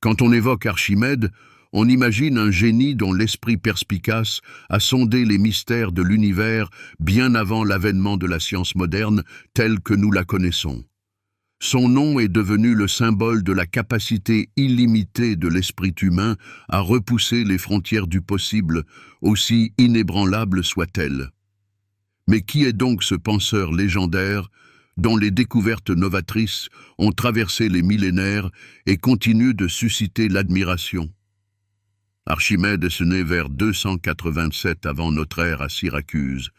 Quand on évoque Archimède, on imagine un génie dont l'esprit perspicace a sondé les mystères de l'univers bien avant l'avènement de la science moderne telle que nous la connaissons. Son nom est devenu le symbole de la capacité illimitée de l'esprit humain à repousser les frontières du possible, aussi inébranlables soient-elles. Mais qui est donc ce penseur légendaire dont les découvertes novatrices ont traversé les millénaires et continuent de susciter l'admiration? Archimède est né vers 287 avant notre ère à Syracuse,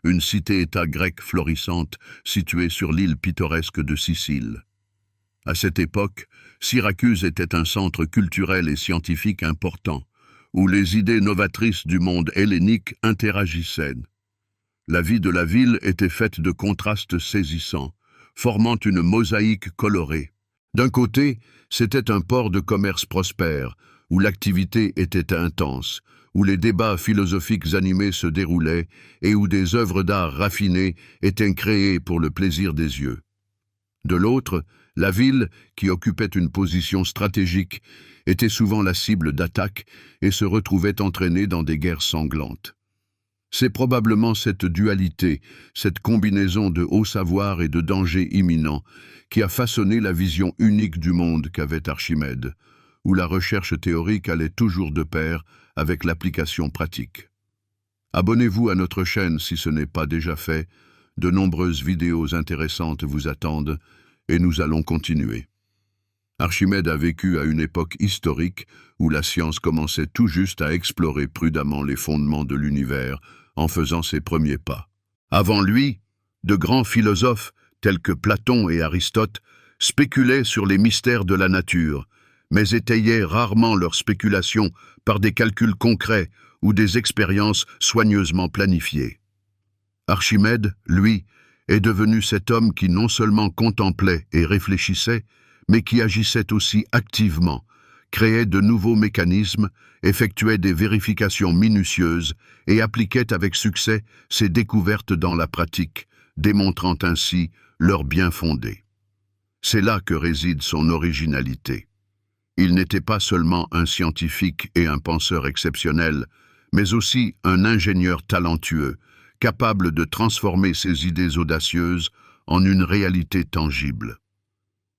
une cité-État grecque florissante située sur l'île pittoresque de Sicile. À cette époque, Syracuse était un centre culturel et scientifique important, où les idées novatrices du monde hellénique interagissaient. La vie de la ville était faite de contrastes saisissants, formant une mosaïque colorée. D'un côté, c'était un port de commerce prospère, où l'activité était intense, où les débats philosophiques animés se déroulaient et où des œuvres d'art raffinées étaient créées pour le plaisir des yeux. De l'autre, la ville, qui occupait une position stratégique, était souvent la cible d'attaques et se retrouvait entraînée dans des guerres sanglantes. C'est probablement cette dualité, cette combinaison de haut savoir et de danger imminent, qui a façonné la vision unique du monde qu'avait Archimède, où la recherche théorique allait toujours de pair avec l'application pratique. Abonnez-vous à notre chaîne si ce n'est pas déjà fait, de nombreuses vidéos intéressantes vous attendent et nous allons continuer. Archimède a vécu à une époque historique où la science commençait tout juste à explorer prudemment les fondements de l'univers en faisant ses premiers pas. Avant lui, de grands philosophes tels que Platon et Aristote spéculaient sur les mystères de la nature, mais étayaient rarement leurs spéculations par des calculs concrets ou des expériences soigneusement planifiées. Archimède, lui, est devenu cet homme qui non seulement contemplait et réfléchissait, mais qui agissait aussi activement, créait de nouveaux mécanismes, effectuait des vérifications minutieuses et appliquait avec succès ses découvertes dans la pratique, démontrant ainsi leur bien fondé. C'est là que réside son originalité. Il n'était pas seulement un scientifique et un penseur exceptionnel, mais aussi un ingénieur talentueux, capable de transformer ses idées audacieuses en une réalité tangible.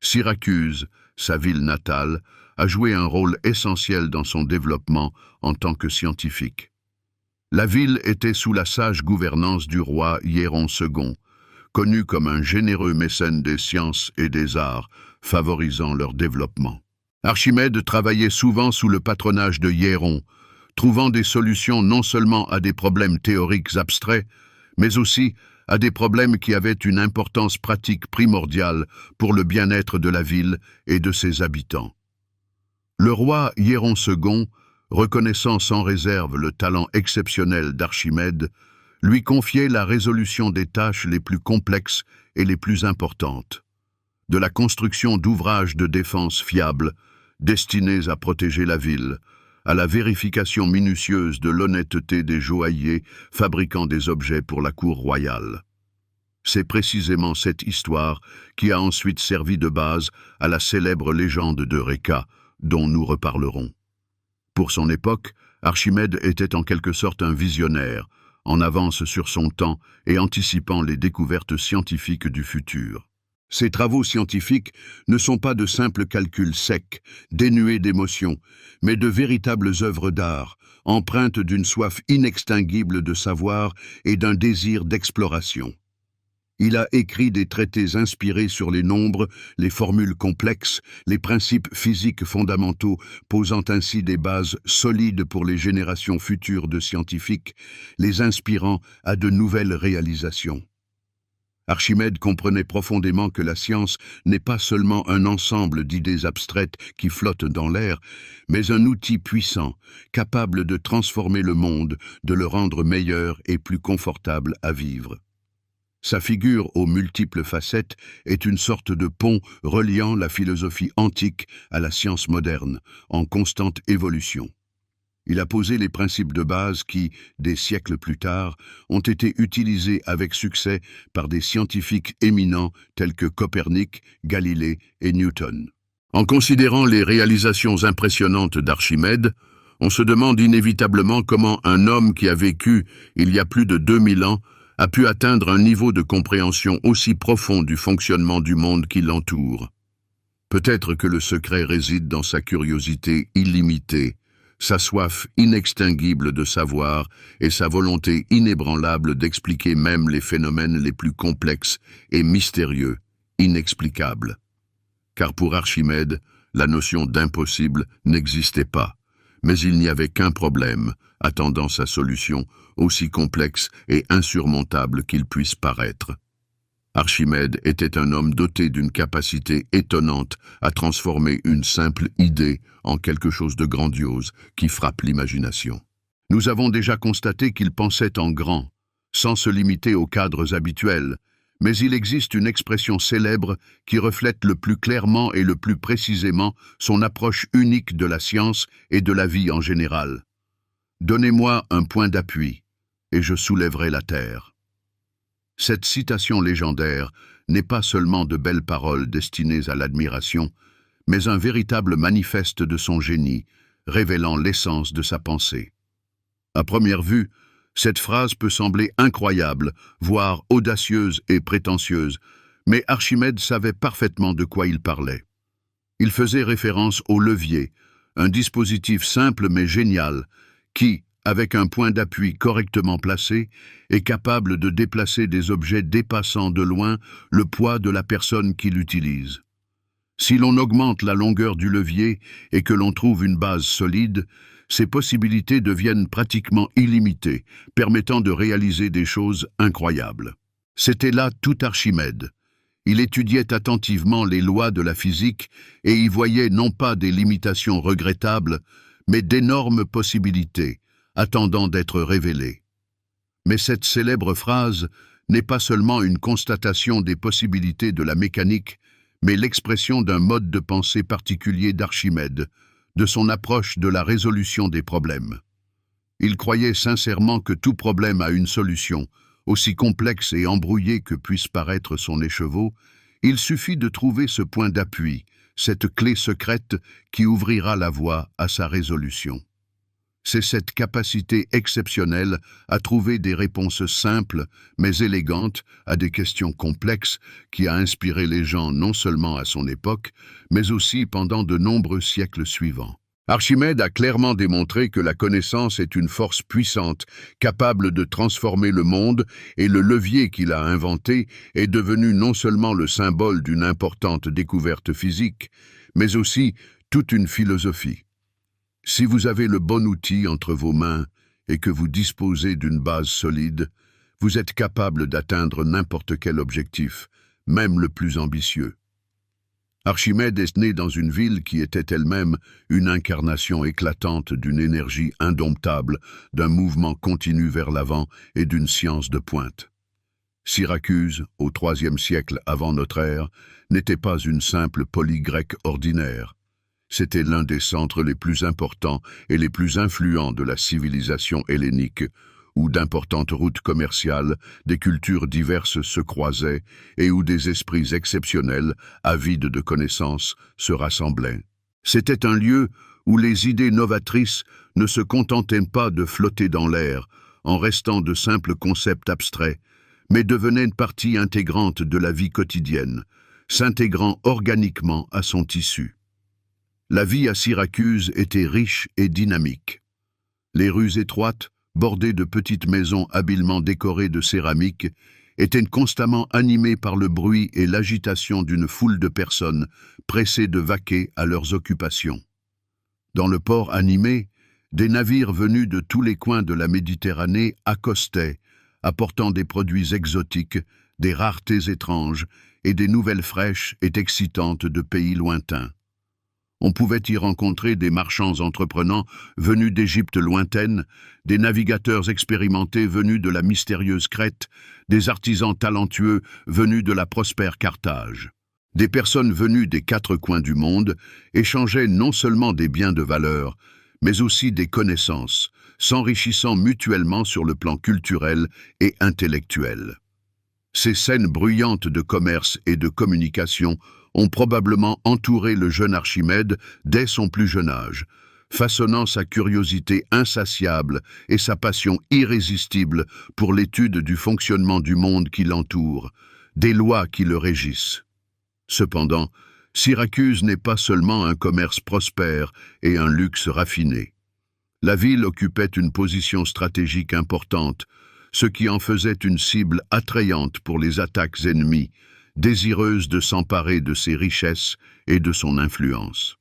Syracuse, sa ville natale, a joué un rôle essentiel dans son développement en tant que scientifique. La ville était sous la sage gouvernance du roi Hiéron II, connu comme un généreux mécène des sciences et des arts, favorisant leur développement. Archimède travaillait souvent sous le patronage de Hiéron, trouvant des solutions non seulement à des problèmes théoriques abstraits, mais aussi à des problèmes qui avaient une importance pratique primordiale pour le bien-être de la ville et de ses habitants. Le roi Hiéron II, reconnaissant sans réserve le talent exceptionnel d'Archimède, lui confiait la résolution des tâches les plus complexes et les plus importantes. De la construction d'ouvrages de défense fiables, destinés à protéger la ville, à la vérification minutieuse de l'honnêteté des joailliers fabriquant des objets pour la cour royale. C'est précisément cette histoire qui a ensuite servi de base à la célèbre légende de Réka, dont nous reparlerons. Pour son époque, Archimède était en quelque sorte un visionnaire, en avance sur son temps et anticipant les découvertes scientifiques du futur. Ces travaux scientifiques ne sont pas de simples calculs secs, dénués d'émotion, mais de véritables œuvres d'art, empreintes d'une soif inextinguible de savoir et d'un désir d'exploration. Il a écrit des traités inspirés sur les nombres, les formules complexes, les principes physiques fondamentaux, posant ainsi des bases solides pour les générations futures de scientifiques, les inspirant à de nouvelles réalisations. Archimède comprenait profondément que la science n'est pas seulement un ensemble d'idées abstraites qui flottent dans l'air, mais un outil puissant, capable de transformer le monde, de le rendre meilleur et plus confortable à vivre. Sa figure aux multiples facettes est une sorte de pont reliant la philosophie antique à la science moderne, en constante évolution. Il a posé les principes de base qui, des siècles plus tard, ont été utilisés avec succès par des scientifiques éminents tels que Copernic, Galilée et Newton. En considérant les réalisations impressionnantes d'Archimède, on se demande inévitablement comment un homme qui a vécu il y a plus de 2000 ans a pu atteindre un niveau de compréhension aussi profond du fonctionnement du monde qui l'entoure. Peut-être que le secret réside dans sa curiosité illimitée, sa soif inextinguible de savoir et sa volonté inébranlable d'expliquer même les phénomènes les plus complexes et mystérieux, inexplicables. Car pour Archimède, la notion d'impossible n'existait pas, mais il n'y avait qu'un problème attendant sa solution, aussi complexe et insurmontable qu'il puisse paraître. Archimède était un homme doté d'une capacité étonnante à transformer une simple idée en quelque chose de grandiose qui frappe l'imagination. Nous avons déjà constaté qu'il pensait en grand, sans se limiter aux cadres habituels, mais il existe une expression célèbre qui reflète le plus clairement et le plus précisément son approche unique de la science et de la vie en général. « Donnez-moi un point d'appui, et je soulèverai la terre. » Cette citation légendaire n'est pas seulement de belles paroles destinées à l'admiration, mais un véritable manifeste de son génie, révélant l'essence de sa pensée. À première vue, cette phrase peut sembler incroyable, voire audacieuse et prétentieuse, mais Archimède savait parfaitement de quoi il parlait. Il faisait référence au levier, un dispositif simple mais génial, qui, avec un point d'appui correctement placé, est capable de déplacer des objets dépassant de loin le poids de la personne qui l'utilise. Si l'on augmente la longueur du levier et que l'on trouve une base solide, ces possibilités deviennent pratiquement illimitées, permettant de réaliser des choses incroyables. C'était là tout Archimède. Il étudiait attentivement les lois de la physique et y voyait non pas des limitations regrettables, mais d'énormes possibilités, attendant d'être révélées. Mais cette célèbre phrase n'est pas seulement une constatation des possibilités de la mécanique, mais l'expression d'un mode de pensée particulier d'Archimède, de son approche de la résolution des problèmes. Il croyait sincèrement que tout problème a une solution, aussi complexe et embrouillée que puisse paraître son écheveau. Il suffit de trouver ce point d'appui, cette clé secrète qui ouvrira la voie à sa résolution. C'est cette capacité exceptionnelle à trouver des réponses simples mais élégantes à des questions complexes qui a inspiré les gens non seulement à son époque, mais aussi pendant de nombreux siècles suivants. Archimède a clairement démontré que la connaissance est une force puissante, capable de transformer le monde, et le levier qu'il a inventé est devenu non seulement le symbole d'une importante découverte physique, mais aussi toute une philosophie. Si vous avez le bon outil entre vos mains et que vous disposez d'une base solide, vous êtes capable d'atteindre n'importe quel objectif, même le plus ambitieux. Archimède est né dans une ville qui était elle-même une incarnation éclatante d'une énergie indomptable, d'un mouvement continu vers l'avant et d'une science de pointe. Syracuse, au IIIe siècle avant notre ère, n'était pas une simple polis grecque ordinaire. C'était l'un des centres les plus importants et les plus influents de la civilisation hellénique, où d'importantes routes commerciales, des cultures diverses se croisaient et où des esprits exceptionnels, avides de connaissances, se rassemblaient. C'était un lieu où les idées novatrices ne se contentaient pas de flotter dans l'air, en restant de simples concepts abstraits, mais devenaient une partie intégrante de la vie quotidienne, s'intégrant organiquement à son tissu. La vie à Syracuse était riche et dynamique. Les rues étroites, bordées de petites maisons habilement décorées de céramique, étaient constamment animées par le bruit et l'agitation d'une foule de personnes pressées de vaquer à leurs occupations. Dans le port animé, des navires venus de tous les coins de la Méditerranée accostaient, apportant des produits exotiques, des raretés étranges et des nouvelles fraîches et excitantes de pays lointains. On pouvait y rencontrer des marchands entreprenants venus d'Égypte lointaine, des navigateurs expérimentés venus de la mystérieuse Crète, des artisans talentueux venus de la prospère Carthage. Des personnes venues des quatre coins du monde échangeaient non seulement des biens de valeur, mais aussi des connaissances, s'enrichissant mutuellement sur le plan culturel et intellectuel. Ces scènes bruyantes de commerce et de communication ont probablement entouré le jeune Archimède dès son plus jeune âge, façonnant sa curiosité insatiable et sa passion irrésistible pour l'étude du fonctionnement du monde qui l'entoure, des lois qui le régissent. Cependant, Syracuse n'est pas seulement un commerce prospère et un luxe raffiné. La ville occupait une position stratégique importante, ce qui en faisait une cible attrayante pour les attaques ennemies, désireuses de s'emparer de ses richesses et de son influence.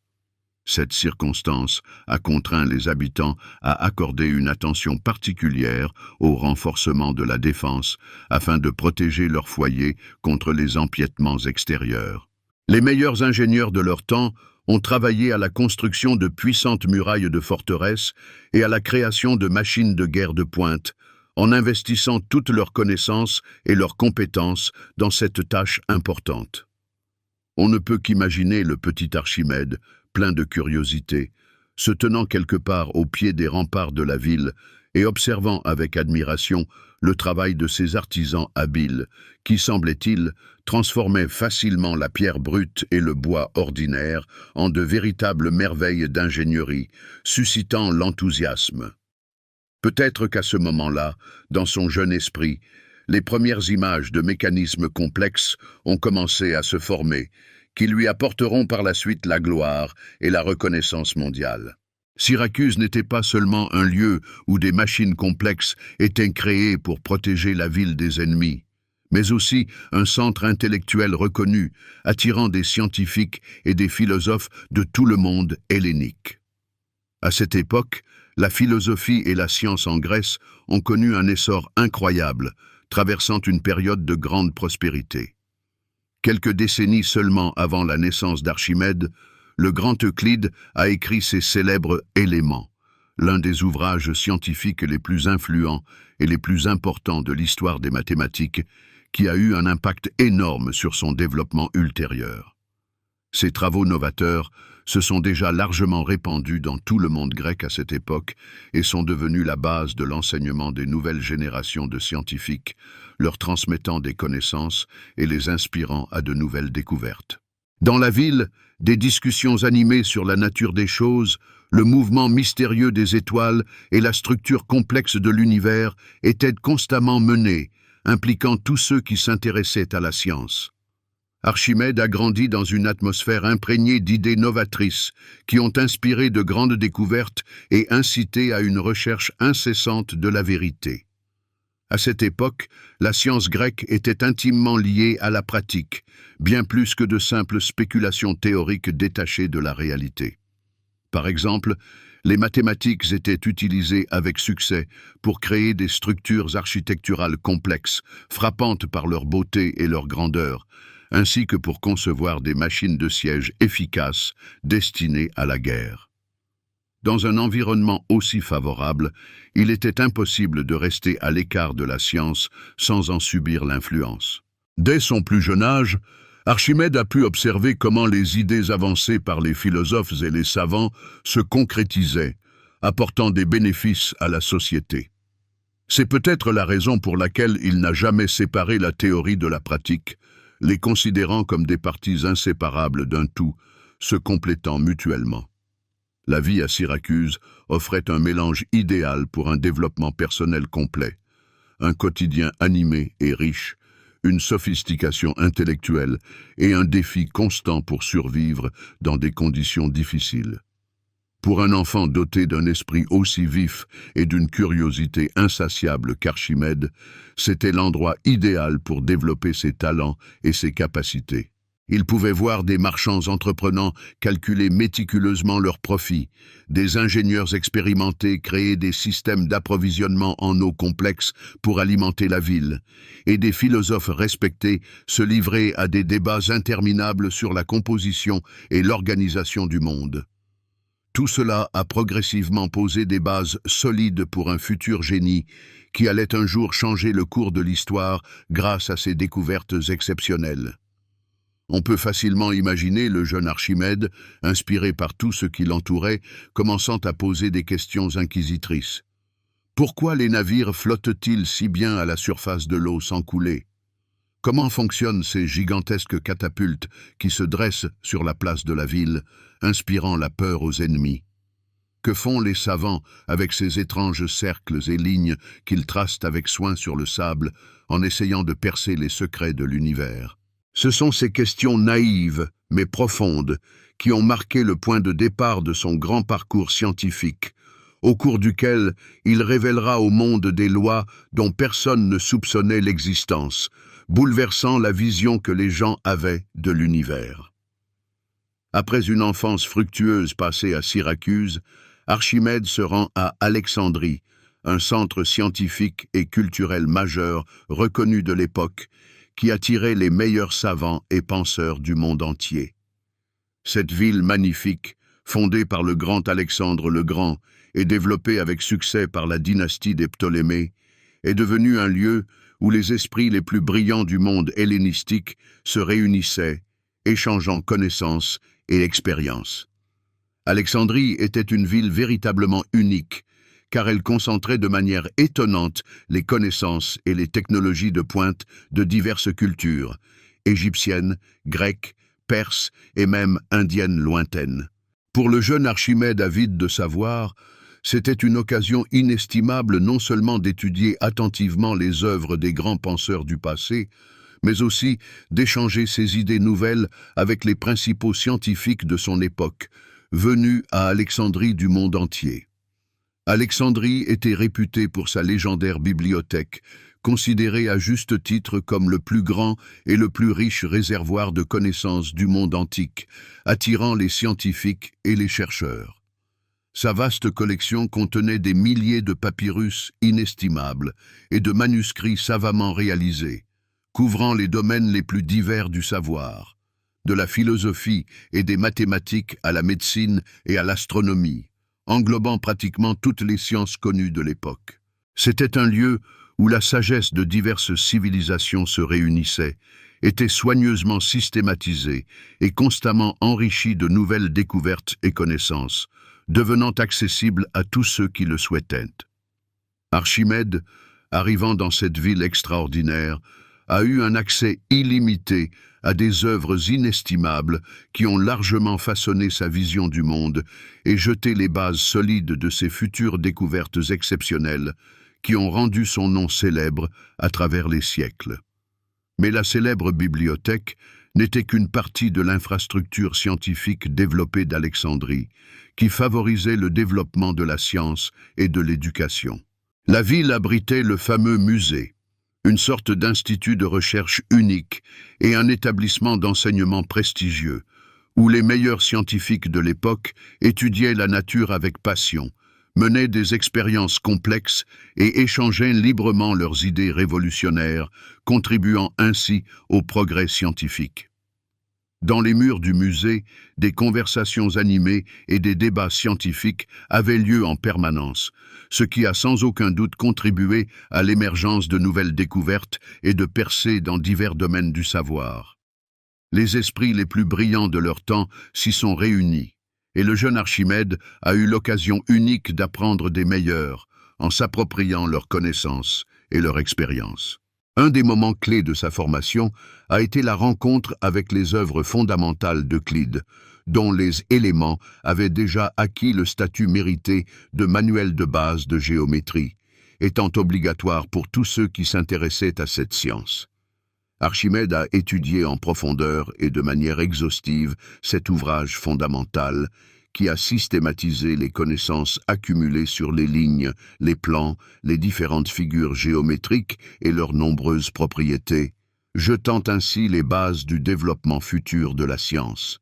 Cette circonstance a contraint les habitants à accorder une attention particulière au renforcement de la défense afin de protéger leur foyer contre les empiètements extérieurs. Les meilleurs ingénieurs de leur temps ont travaillé à la construction de puissantes murailles de forteresses et à la création de machines de guerre de pointe, en investissant toutes leurs connaissances et leurs compétences dans cette tâche importante. On ne peut qu'imaginer le petit Archimède, plein de curiosité, se tenant quelque part au pied des remparts de la ville et observant avec admiration le travail de ces artisans habiles qui, semblait-il, transformaient facilement la pierre brute et le bois ordinaire en de véritables merveilles d'ingénierie, suscitant l'enthousiasme. Peut-être qu'à ce moment-là, dans son jeune esprit, les premières images de mécanismes complexes ont commencé à se former, qui lui apporteront par la suite la gloire et la reconnaissance mondiale. Syracuse n'était pas seulement un lieu où des machines complexes étaient créées pour protéger la ville des ennemis, mais aussi un centre intellectuel reconnu, attirant des scientifiques et des philosophes de tout le monde hellénique. À cette époque, la philosophie et la science en Grèce ont connu un essor incroyable, traversant une période de grande prospérité. Quelques décennies seulement avant la naissance d'Archimède, le grand Euclide a écrit ses célèbres Éléments, l'un des ouvrages scientifiques les plus influents et les plus importants de l'histoire des mathématiques, qui a eu un impact énorme sur son développement ultérieur. Ces travaux novateurs se sont déjà largement répandus dans tout le monde grec à cette époque et sont devenus la base de l'enseignement des nouvelles générations de scientifiques, leur transmettant des connaissances et les inspirant à de nouvelles découvertes. Dans la ville, des discussions animées sur la nature des choses, le mouvement mystérieux des étoiles et la structure complexe de l'univers étaient constamment menées, impliquant tous ceux qui s'intéressaient à la science. Archimède a grandi dans une atmosphère imprégnée d'idées novatrices qui ont inspiré de grandes découvertes et incité à une recherche incessante de la vérité. À cette époque, la science grecque était intimement liée à la pratique, bien plus que de simples spéculations théoriques détachées de la réalité. Par exemple, les mathématiques étaient utilisées avec succès pour créer des structures architecturales complexes, frappantes par leur beauté et leur grandeur, ainsi que pour concevoir des machines de siège efficaces destinées à la guerre. Dans un environnement aussi favorable, il était impossible de rester à l'écart de la science sans en subir l'influence. Dès son plus jeune âge, Archimède a pu observer comment les idées avancées par les philosophes et les savants se concrétisaient, apportant des bénéfices à la société. C'est peut-être la raison pour laquelle il n'a jamais séparé la théorie de la pratique, les considérant comme des parties inséparables d'un tout, se complétant mutuellement. La vie à Syracuse offrait un mélange idéal pour un développement personnel complet, un quotidien animé et riche, une sophistication intellectuelle et un défi constant pour survivre dans des conditions difficiles. Pour un enfant doté d'un esprit aussi vif et d'une curiosité insatiable qu'Archimède, c'était l'endroit idéal pour développer ses talents et ses capacités. Il pouvait voir des marchands entreprenants calculer méticuleusement leurs profits, des ingénieurs expérimentés créer des systèmes d'approvisionnement en eau complexes pour alimenter la ville, et des philosophes respectés se livrer à des débats interminables sur la composition et l'organisation du monde. Tout cela a progressivement posé des bases solides pour un futur génie qui allait un jour changer le cours de l'histoire grâce à ses découvertes exceptionnelles. On peut facilement imaginer le jeune Archimède, inspiré par tout ce qui l'entourait, commençant à poser des questions inquisitrices. Pourquoi les navires flottent-ils si bien à la surface de l'eau sans couler? Comment fonctionnent ces gigantesques catapultes qui se dressent sur la place de la ville, inspirant la peur aux ennemis? Que font les savants avec ces étranges cercles et lignes qu'ils tracent avec soin sur le sable en essayant de percer les secrets de l'univers? Ce sont ces questions naïves mais profondes qui ont marqué le point de départ de son grand parcours scientifique, au cours duquel il révélera au monde des lois dont personne ne soupçonnait l'existence, bouleversant la vision que les gens avaient de l'univers. Après une enfance fructueuse passée à Syracuse, Archimède se rend à Alexandrie, un centre scientifique et culturel majeur reconnu de l'époque, qui attirait les meilleurs savants et penseurs du monde entier. Cette ville magnifique, fondée par le grand Alexandre le Grand et développée avec succès par la dynastie des Ptolémées, est devenue un lieu où les esprits les plus brillants du monde hellénistique se réunissaient, échangeant connaissances et expériences. Alexandrie était une ville véritablement unique, car elle concentrait de manière étonnante les connaissances et les technologies de pointe de diverses cultures, égyptiennes, grecques, perses et même indiennes lointaines. Pour le jeune Archimède avide de savoir, c'était une occasion inestimable non seulement d'étudier attentivement les œuvres des grands penseurs du passé, mais aussi d'échanger ses idées nouvelles avec les principaux scientifiques de son époque, venus à Alexandrie du monde entier. Alexandrie était réputée pour sa légendaire bibliothèque, considérée à juste titre comme le plus grand et le plus riche réservoir de connaissances du monde antique, attirant les scientifiques et les chercheurs. Sa vaste collection contenait des milliers de papyrus inestimables et de manuscrits savamment réalisés, couvrant les domaines les plus divers du savoir, de la philosophie et des mathématiques à la médecine et à l'astronomie, englobant pratiquement toutes les sciences connues de l'époque. C'était un lieu où la sagesse de diverses civilisations se réunissait, était soigneusement systématisée et constamment enrichie de nouvelles découvertes et connaissances, devenant accessible à tous ceux qui le souhaitaient. Archimède, arrivant dans cette ville extraordinaire, a eu un accès illimité à des œuvres inestimables qui ont largement façonné sa vision du monde et jeté les bases solides de ses futures découvertes exceptionnelles qui ont rendu son nom célèbre à travers les siècles. Mais la célèbre bibliothèque n'était qu'une partie de l'infrastructure scientifique développée d'Alexandrie, qui favorisait le développement de la science et de l'éducation. La ville abritait le fameux musée, une sorte d'institut de recherche unique et un établissement d'enseignement prestigieux, où les meilleurs scientifiques de l'époque étudiaient la nature avec passion, menaient des expériences complexes et échangeaient librement leurs idées révolutionnaires, contribuant ainsi au progrès scientifique. Dans les murs du musée, des conversations animées et des débats scientifiques avaient lieu en permanence, ce qui a sans aucun doute contribué à l'émergence de nouvelles découvertes et de percées dans divers domaines du savoir. Les esprits les plus brillants de leur temps s'y sont réunis, et le jeune Archimède a eu l'occasion unique d'apprendre des meilleurs, en s'appropriant leurs connaissances et leur expérience. Un des moments clés de sa formation a été la rencontre avec les œuvres fondamentales d'Euclide, dont les éléments avaient déjà acquis le statut mérité de manuel de base de géométrie, étant obligatoire pour tous ceux qui s'intéressaient à cette science. Archimède a étudié en profondeur et de manière exhaustive cet ouvrage fondamental qui a systématisé les connaissances accumulées sur les lignes, les plans, les différentes figures géométriques et leurs nombreuses propriétés, jetant ainsi les bases du développement futur de la science.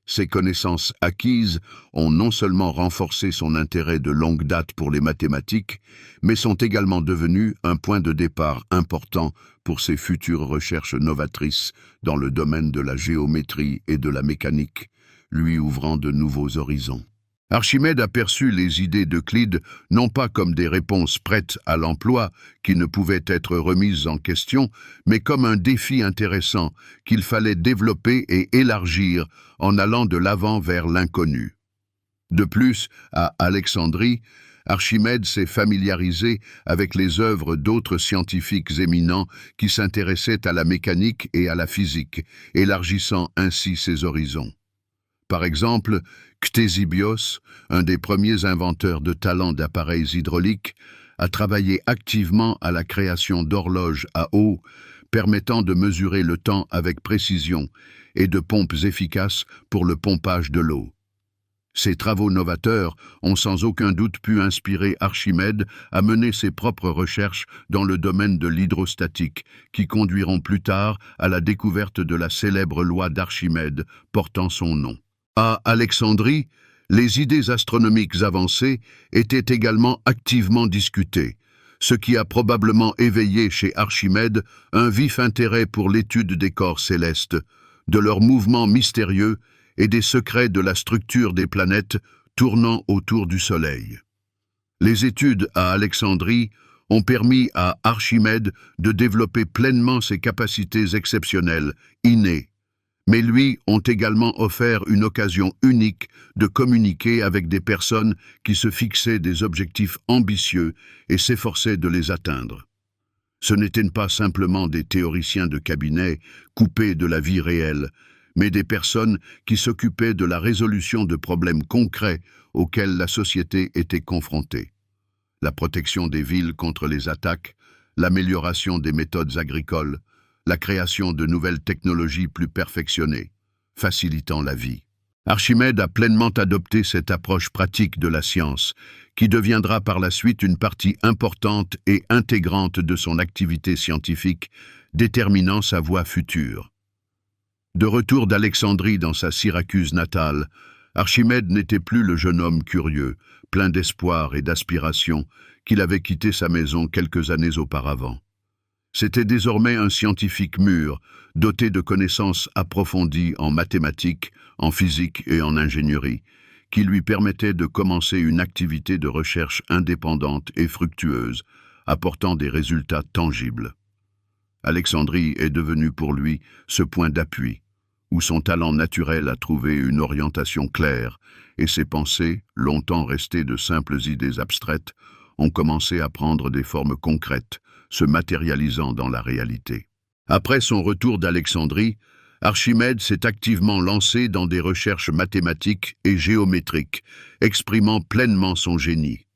Ces connaissances acquises ont non seulement renforcé son intérêt de longue date pour les mathématiques, mais sont également devenues un point de départ important pour ses futures recherches novatrices dans le domaine de la géométrie et de la mécanique, lui ouvrant de nouveaux horizons. Archimède aperçut les idées d'Euclide non pas comme des réponses prêtes à l'emploi qui ne pouvaient être remises en question, mais comme un défi intéressant qu'il fallait développer et élargir en allant de l'avant vers l'inconnu. De plus, à Alexandrie, Archimède s'est familiarisé avec les œuvres d'autres scientifiques éminents qui s'intéressaient à la mécanique et à la physique, élargissant ainsi ses horizons. Par exemple, Ctésibios, un des premiers inventeurs de talents d'appareils hydrauliques, a travaillé activement à la création d'horloges à eau permettant de mesurer le temps avec précision et de pompes efficaces pour le pompage de l'eau. Ces travaux novateurs ont sans aucun doute pu inspirer Archimède à mener ses propres recherches dans le domaine de l'hydrostatique, qui conduiront plus tard à la découverte de la célèbre loi d'Archimède portant son nom. À Alexandrie, les idées astronomiques avancées étaient également activement discutées, ce qui a probablement éveillé chez Archimède un vif intérêt pour l'étude des corps célestes, de leurs mouvements mystérieux et des secrets de la structure des planètes tournant autour du Soleil. Les études à Alexandrie ont permis à Archimède de développer pleinement ses capacités exceptionnelles, innées, mais lui ont également offert une occasion unique de communiquer avec des personnes qui se fixaient des objectifs ambitieux et s'efforçaient de les atteindre. Ce n'étaient pas simplement des théoriciens de cabinet coupés de la vie réelle, mais des personnes qui s'occupaient de la résolution de problèmes concrets auxquels la société était confrontée. La protection des villes contre les attaques, l'amélioration des méthodes agricoles, la création de nouvelles technologies plus perfectionnées, facilitant la vie. Archimède a pleinement adopté cette approche pratique de la science, qui deviendra par la suite une partie importante et intégrante de son activité scientifique, déterminant sa voie future. De retour d'Alexandrie dans sa Syracuse natale, Archimède n'était plus le jeune homme curieux, plein d'espoir et d'aspiration, qu'il avait quitté sa maison quelques années auparavant. C'était désormais un scientifique mûr, doté de connaissances approfondies en mathématiques, en physique et en ingénierie, qui lui permettaient de commencer une activité de recherche indépendante et fructueuse, apportant des résultats tangibles. Alexandrie est devenue pour lui ce point d'appui, où son talent naturel a trouvé une orientation claire, et ses pensées, longtemps restées de simples idées abstraites, ont commencé à prendre des formes concrètes, se matérialisant dans la réalité. Après son retour d'Alexandrie, Archimède s'est activement lancé dans des recherches mathématiques et géométriques, exprimant pleinement son génie.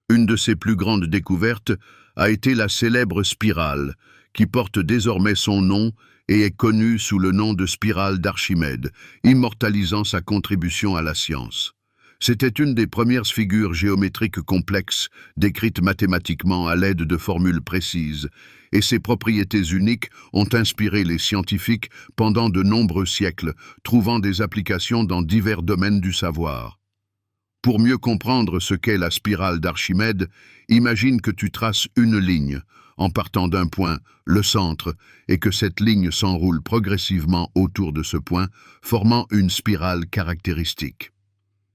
Une de ses plus grandes découvertes a été la célèbre spirale, qui porte désormais son nom et est connue sous le nom de spirale d'Archimède, immortalisant sa contribution à la science. C'était une des premières figures géométriques complexes, décrites mathématiquement à l'aide de formules précises, et ses propriétés uniques ont inspiré les scientifiques pendant de nombreux siècles, trouvant des applications dans divers domaines du savoir. Pour mieux comprendre ce qu'est la spirale d'Archimède, imagine que tu traces une ligne, en partant d'un point, le centre, et que cette ligne s'enroule progressivement autour de ce point, formant une spirale caractéristique.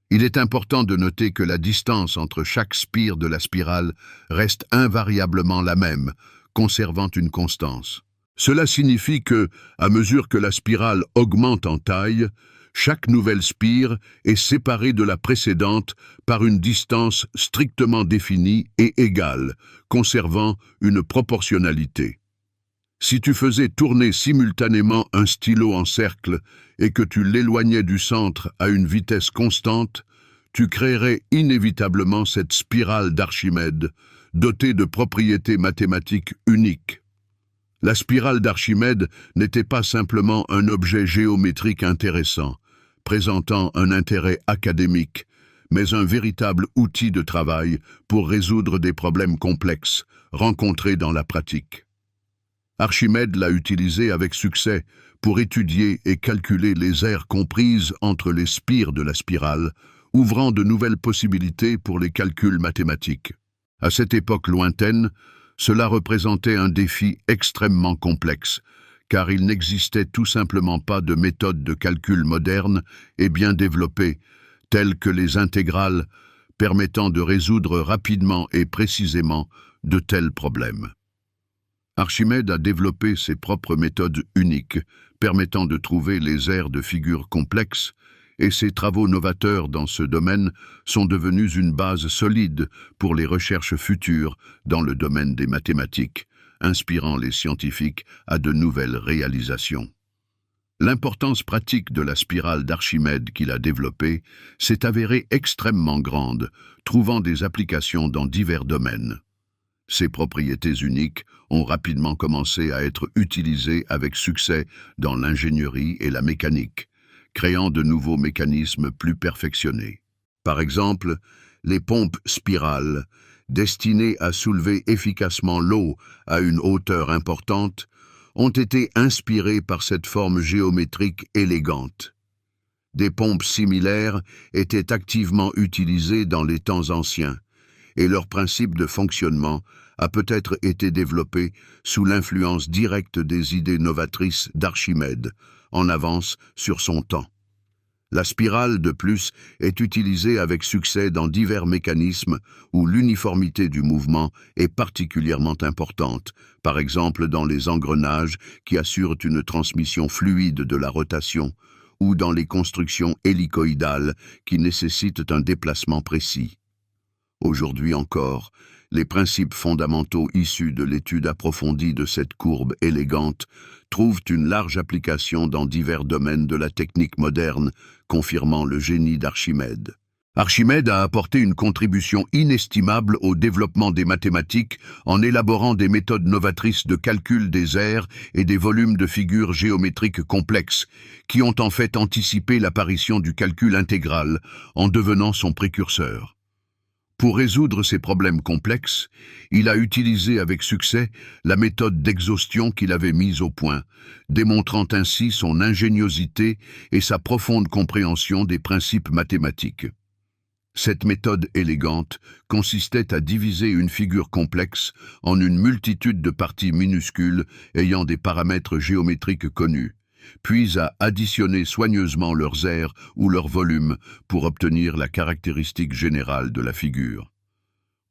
Il est important de noter que la distance entre chaque spire de la spirale reste invariablement la même, conservant une constance. Cela signifie que, à mesure que la spirale augmente en taille, chaque nouvelle spire est séparée de la précédente par une distance strictement définie et égale, conservant une proportionnalité. Si tu faisais tourner simultanément un stylo en cercle et que tu l'éloignais du centre à une vitesse constante, tu créerais inévitablement cette spirale d'Archimède, dotée de propriétés mathématiques uniques. La spirale d'Archimède n'était pas simplement un objet géométrique intéressant, présentant un intérêt académique, mais un véritable outil de travail pour résoudre des problèmes complexes rencontrés dans la pratique. Archimède l'a utilisé avec succès pour étudier et calculer les aires comprises entre les spires de la spirale, ouvrant de nouvelles possibilités pour les calculs mathématiques. À cette époque lointaine, cela représentait un défi extrêmement complexe, car il n'existait tout simplement pas de méthodes de calcul modernes et bien développées, telles que les intégrales, permettant de résoudre rapidement et précisément de tels problèmes. Archimède a développé ses propres méthodes uniques, permettant de trouver les aires de figures complexes et ses travaux novateurs dans ce domaine sont devenus une base solide pour les recherches futures dans le domaine des mathématiques, inspirant les scientifiques à de nouvelles réalisations. L'importance pratique de la spirale d'Archimède qu'il a développée s'est avérée extrêmement grande, trouvant des applications dans divers domaines. Ses propriétés uniques ont rapidement commencé à être utilisées avec succès dans l'ingénierie et la mécanique, créant de nouveaux mécanismes plus perfectionnés. Par exemple, les pompes spirales, destinées à soulever efficacement l'eau à une hauteur importante, ont été inspirées par cette forme géométrique élégante. Des pompes similaires étaient activement utilisées dans les temps anciens, et leur principe de fonctionnement a peut-être été développé sous l'influence directe des idées novatrices d'Archimède, en avance sur son temps. La spirale, de plus, est utilisée avec succès dans divers mécanismes où l'uniformité du mouvement est particulièrement importante, par exemple dans les engrenages qui assurent une transmission fluide de la rotation, ou dans les constructions hélicoïdales qui nécessitent un déplacement précis. Aujourd'hui encore, les principes fondamentaux issus de l'étude approfondie de cette courbe élégante trouvent une large application dans divers domaines de la technique moderne, confirmant le génie d'Archimède. Archimède a apporté une contribution inestimable au développement des mathématiques en élaborant des méthodes novatrices de calcul des aires et des volumes de figures géométriques complexes, qui ont en fait anticipé l'apparition du calcul intégral en devenant son précurseur. Pour résoudre ces problèmes complexes, il a utilisé avec succès la méthode d'exhaustion qu'il avait mise au point, démontrant ainsi son ingéniosité et sa profonde compréhension des principes mathématiques. Cette méthode élégante consistait à diviser une figure complexe en une multitude de parties minuscules ayant des paramètres géométriques connus, puis à additionner soigneusement leurs aires ou leurs volumes pour obtenir la caractéristique générale de la figure.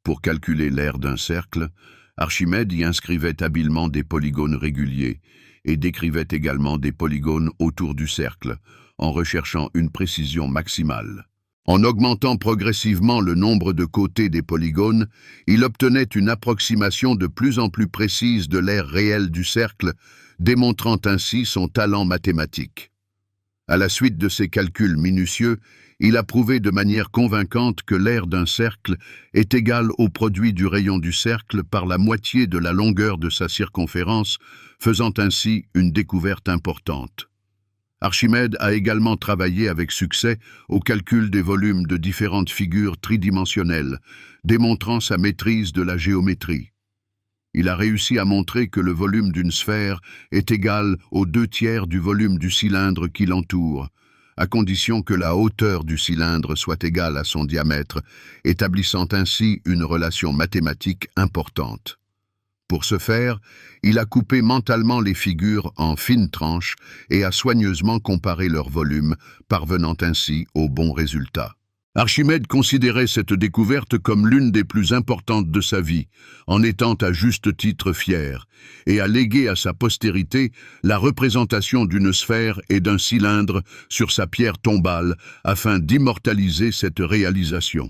Pour calculer l'aire d'un cercle, Archimède y inscrivait habilement des polygones réguliers et décrivait également des polygones autour du cercle, en recherchant une précision maximale. En augmentant progressivement le nombre de côtés des polygones, il obtenait une approximation de plus en plus précise de l'aire réelle du cercle, démontrant ainsi son talent mathématique. À la suite de ces calculs minutieux, il a prouvé de manière convaincante que l'aire d'un cercle est égale au produit du rayon du cercle par la moitié de la longueur de sa circonférence, faisant ainsi une découverte importante. Archimède a également travaillé avec succès au calcul des volumes de différentes figures tridimensionnelles, démontrant sa maîtrise de la géométrie. Il a réussi à montrer que le volume d'une sphère est égal aux 2/3 du volume du cylindre qui l'entoure, à condition que la hauteur du cylindre soit égale à son diamètre, établissant ainsi une relation mathématique importante. Pour ce faire, il a coupé mentalement les figures en fines tranches et a soigneusement comparé leur volume, parvenant ainsi au bon résultat. Archimède considérait cette découverte comme l'une des plus importantes de sa vie, en étant à juste titre fier, et a légué à sa postérité la représentation d'une sphère et d'un cylindre sur sa pierre tombale afin d'immortaliser cette réalisation.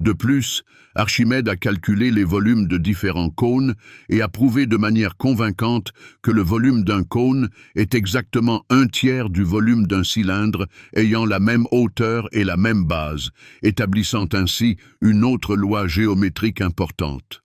De plus, Archimède a calculé les volumes de différents cônes et a prouvé de manière convaincante que le volume d'un cône est exactement 1/3 du volume d'un cylindre ayant la même hauteur et la même base, établissant ainsi une autre loi géométrique importante.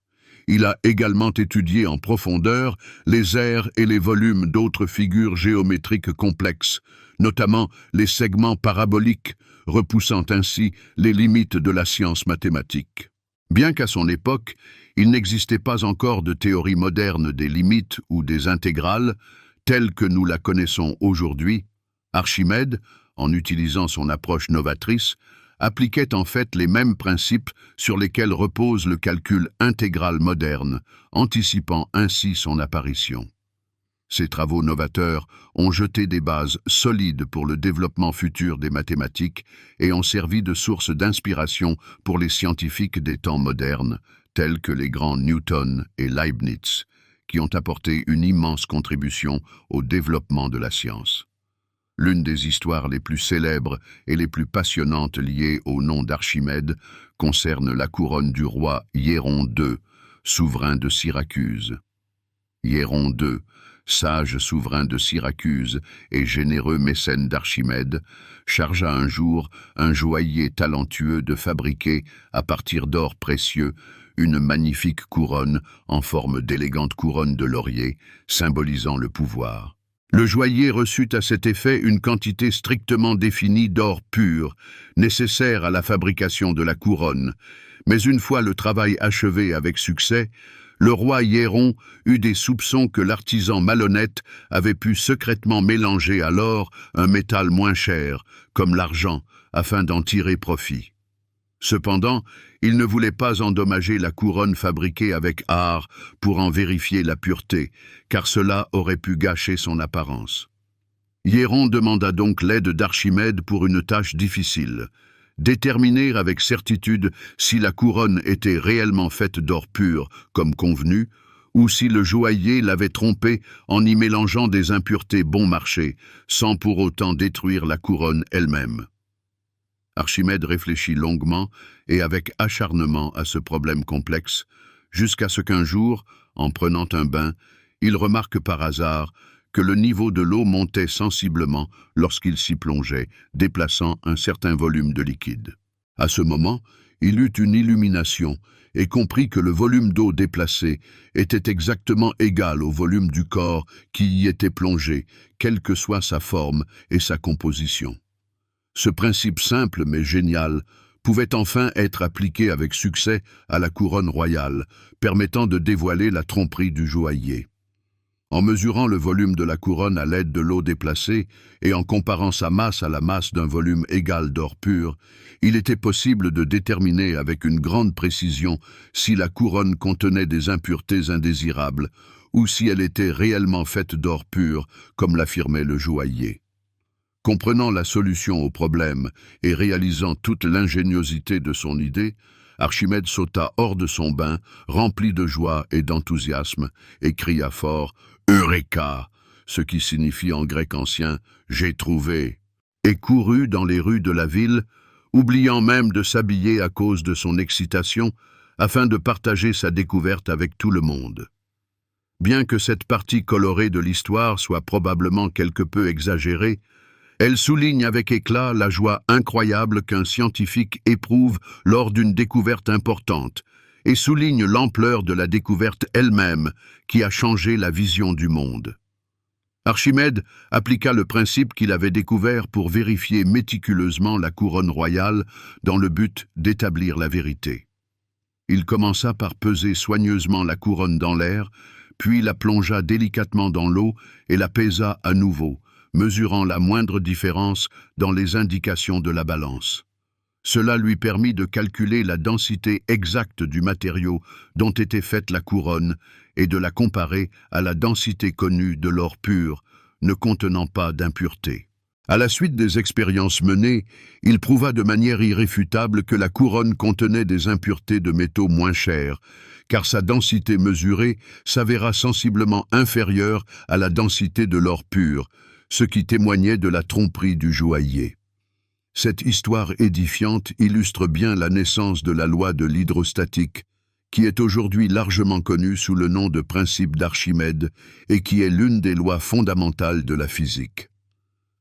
Il a également étudié en profondeur les aires et les volumes d'autres figures géométriques complexes, notamment les segments paraboliques, repoussant ainsi les limites de la science mathématique. Bien qu'à son époque, il n'existait pas encore de théorie moderne des limites ou des intégrales, telle que nous la connaissons aujourd'hui, Archimède, en utilisant son approche novatrice, appliquait en fait les mêmes principes sur lesquels repose le calcul intégral moderne, anticipant ainsi son apparition. Ces travaux novateurs ont jeté des bases solides pour le développement futur des mathématiques et ont servi de source d'inspiration pour les scientifiques des temps modernes, tels que les grands Newton et Leibniz, qui ont apporté une immense contribution au développement de la science. L'une des histoires les plus célèbres et les plus passionnantes liées au nom d'Archimède concerne la couronne du roi Hiéron II, souverain de Syracuse. Hiéron II, sage souverain de Syracuse et généreux mécène d'Archimède, chargea un jour un joaillier talentueux de fabriquer, à partir d'or précieux, une magnifique couronne en forme d'élégante couronne de laurier, symbolisant le pouvoir. Le joaillier reçut à cet effet une quantité strictement définie d'or pur, nécessaire à la fabrication de la couronne, mais une fois le travail achevé avec succès, le roi Hiéron eut des soupçons que l'artisan malhonnête avait pu secrètement mélanger à l'or un métal moins cher, comme l'argent, afin d'en tirer profit. Cependant, il ne voulait pas endommager la couronne fabriquée avec art pour en vérifier la pureté, car cela aurait pu gâcher son apparence. Hiéron demanda donc l'aide d'Archimède pour une tâche difficile: déterminer avec certitude si la couronne était réellement faite d'or pur, comme convenu, ou si le joaillier l'avait trompé en y mélangeant des impuretés bon marché, sans pour autant détruire la couronne elle-même. Archimède réfléchit longuement et avec acharnement à ce problème complexe, jusqu'à ce qu'un jour, en prenant un bain, il remarque par hasard que le niveau de l'eau montait sensiblement lorsqu'il s'y plongeait, déplaçant un certain volume de liquide. À ce moment, il eut une illumination et comprit que le volume d'eau déplacé était exactement égal au volume du corps qui y était plongé, quelle que soit sa forme et sa composition. Ce principe simple mais génial pouvait enfin être appliqué avec succès à la couronne royale, permettant de dévoiler la tromperie du joaillier. En mesurant le volume de la couronne à l'aide de l'eau déplacée et en comparant sa masse à la masse d'un volume égal d'or pur, il était possible de déterminer avec une grande précision si la couronne contenait des impuretés indésirables ou si elle était réellement faite d'or pur, comme l'affirmait le joaillier. Comprenant la solution au problème et réalisant toute l'ingéniosité de son idée, Archimède sauta hors de son bain, rempli de joie et d'enthousiasme, et cria fort « Eureka !», ce qui signifie en grec ancien « J'ai trouvé !», et courut dans les rues de la ville, oubliant même de s'habiller à cause de son excitation, afin de partager sa découverte avec tout le monde. Bien que cette partie colorée de l'histoire soit probablement quelque peu exagérée, elle souligne avec éclat la joie incroyable qu'un scientifique éprouve lors d'une découverte importante et souligne l'ampleur de la découverte elle-même qui a changé la vision du monde. Archimède appliqua le principe qu'il avait découvert pour vérifier méticuleusement la couronne royale dans le but d'établir la vérité. Il commença par peser soigneusement la couronne dans l'air, puis la plongea délicatement dans l'eau et la pesa à nouveau, mesurant la moindre différence dans les indications de la balance. Cela lui permit de calculer la densité exacte du matériau dont était faite la couronne et de la comparer à la densité connue de l'or pur, ne contenant pas d'impuretés. À la suite des expériences menées, il prouva de manière irréfutable que la couronne contenait des impuretés de métaux moins chers, car sa densité mesurée s'avéra sensiblement inférieure à la densité de l'or pur, ce qui témoignait de la tromperie du joaillier. Cette histoire édifiante illustre bien la naissance de la loi de l'hydrostatique, qui est aujourd'hui largement connue sous le nom de principe d'Archimède et qui est l'une des lois fondamentales de la physique.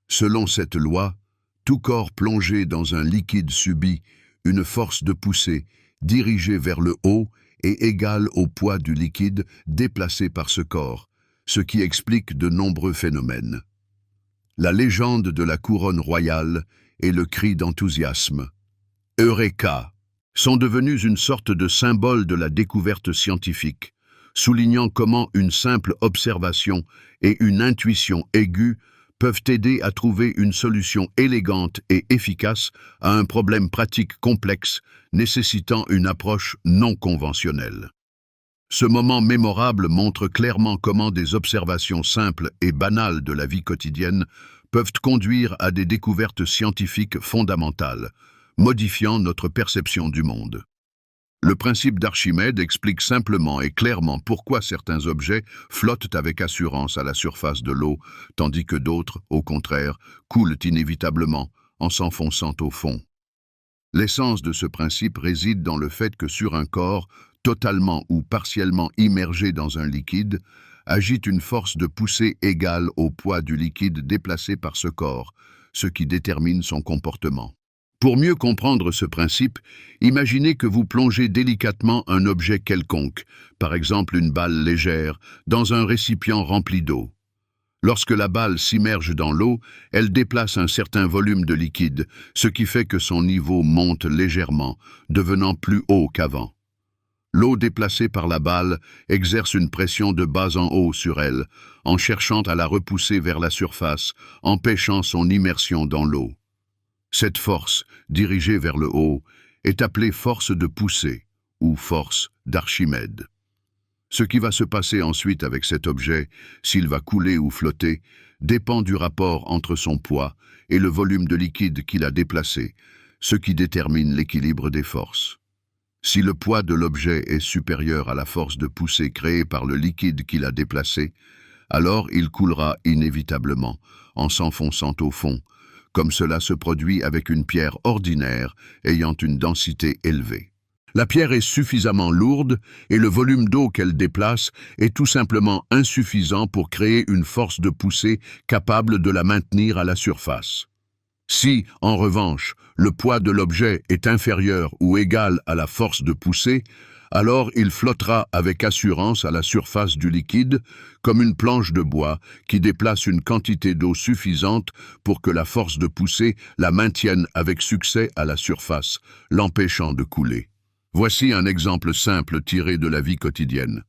Selon cette loi, tout corps plongé dans un liquide subit une force de poussée dirigée vers le haut et égale au poids du liquide déplacé par ce corps, ce qui explique de nombreux phénomènes. La légende de la couronne royale et le cri d'enthousiasme « Eureka !» sont devenus une sorte de symbole de la découverte scientifique, soulignant comment une simple observation et une intuition aiguë peuvent aider à trouver une solution élégante et efficace à un problème pratique complexe nécessitant une approche non conventionnelle. Ce moment mémorable montre clairement comment des observations simples et banales de la vie quotidienne peuvent conduire à des découvertes scientifiques fondamentales, modifiant notre perception du monde. Le principe d'Archimède explique simplement et clairement pourquoi certains objets flottent avec assurance à la surface de l'eau, tandis que d'autres, au contraire, coulent inévitablement en s'enfonçant au fond. L'essence de ce principe réside dans le fait que sur un corps, totalement ou partiellement immergé dans un liquide, agit une force de poussée égale au poids du liquide déplacé par ce corps, ce qui détermine son comportement. Pour mieux comprendre ce principe, imaginez que vous plongez délicatement un objet quelconque, par exemple une balle légère, dans un récipient rempli d'eau. Lorsque la balle s'immerge dans l'eau, elle déplace un certain volume de liquide, ce qui fait que son niveau monte légèrement, devenant plus haut qu'avant. L'eau déplacée par la balle exerce une pression de bas en haut sur elle, en cherchant à la repousser vers la surface, empêchant son immersion dans l'eau. Cette force, dirigée vers le haut, est appelée force de poussée, ou force d'Archimède. Ce qui va se passer ensuite avec cet objet, s'il va couler ou flotter, dépend du rapport entre son poids et le volume de liquide qu'il a déplacé, ce qui détermine l'équilibre des forces. Si le poids de l'objet est supérieur à la force de poussée créée par le liquide qu'il a déplacé, alors il coulera inévitablement, en s'enfonçant au fond, comme cela se produit avec une pierre ordinaire ayant une densité élevée. La pierre est suffisamment lourde et le volume d'eau qu'elle déplace est tout simplement insuffisant pour créer une force de poussée capable de la maintenir à la surface. Si, en revanche, le poids de l'objet est inférieur ou égal à la force de poussée, alors il flottera avec assurance à la surface du liquide, comme une planche de bois qui déplace une quantité d'eau suffisante pour que la force de poussée la maintienne avec succès à la surface, l'empêchant de couler. Voici un exemple simple tiré de la vie quotidienne.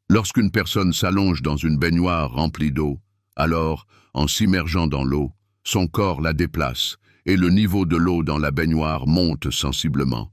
Lorsqu'une personne s'allonge dans une baignoire remplie d'eau, alors, en s'immergeant dans l'eau, son corps la déplace et le niveau de l'eau dans la baignoire monte sensiblement.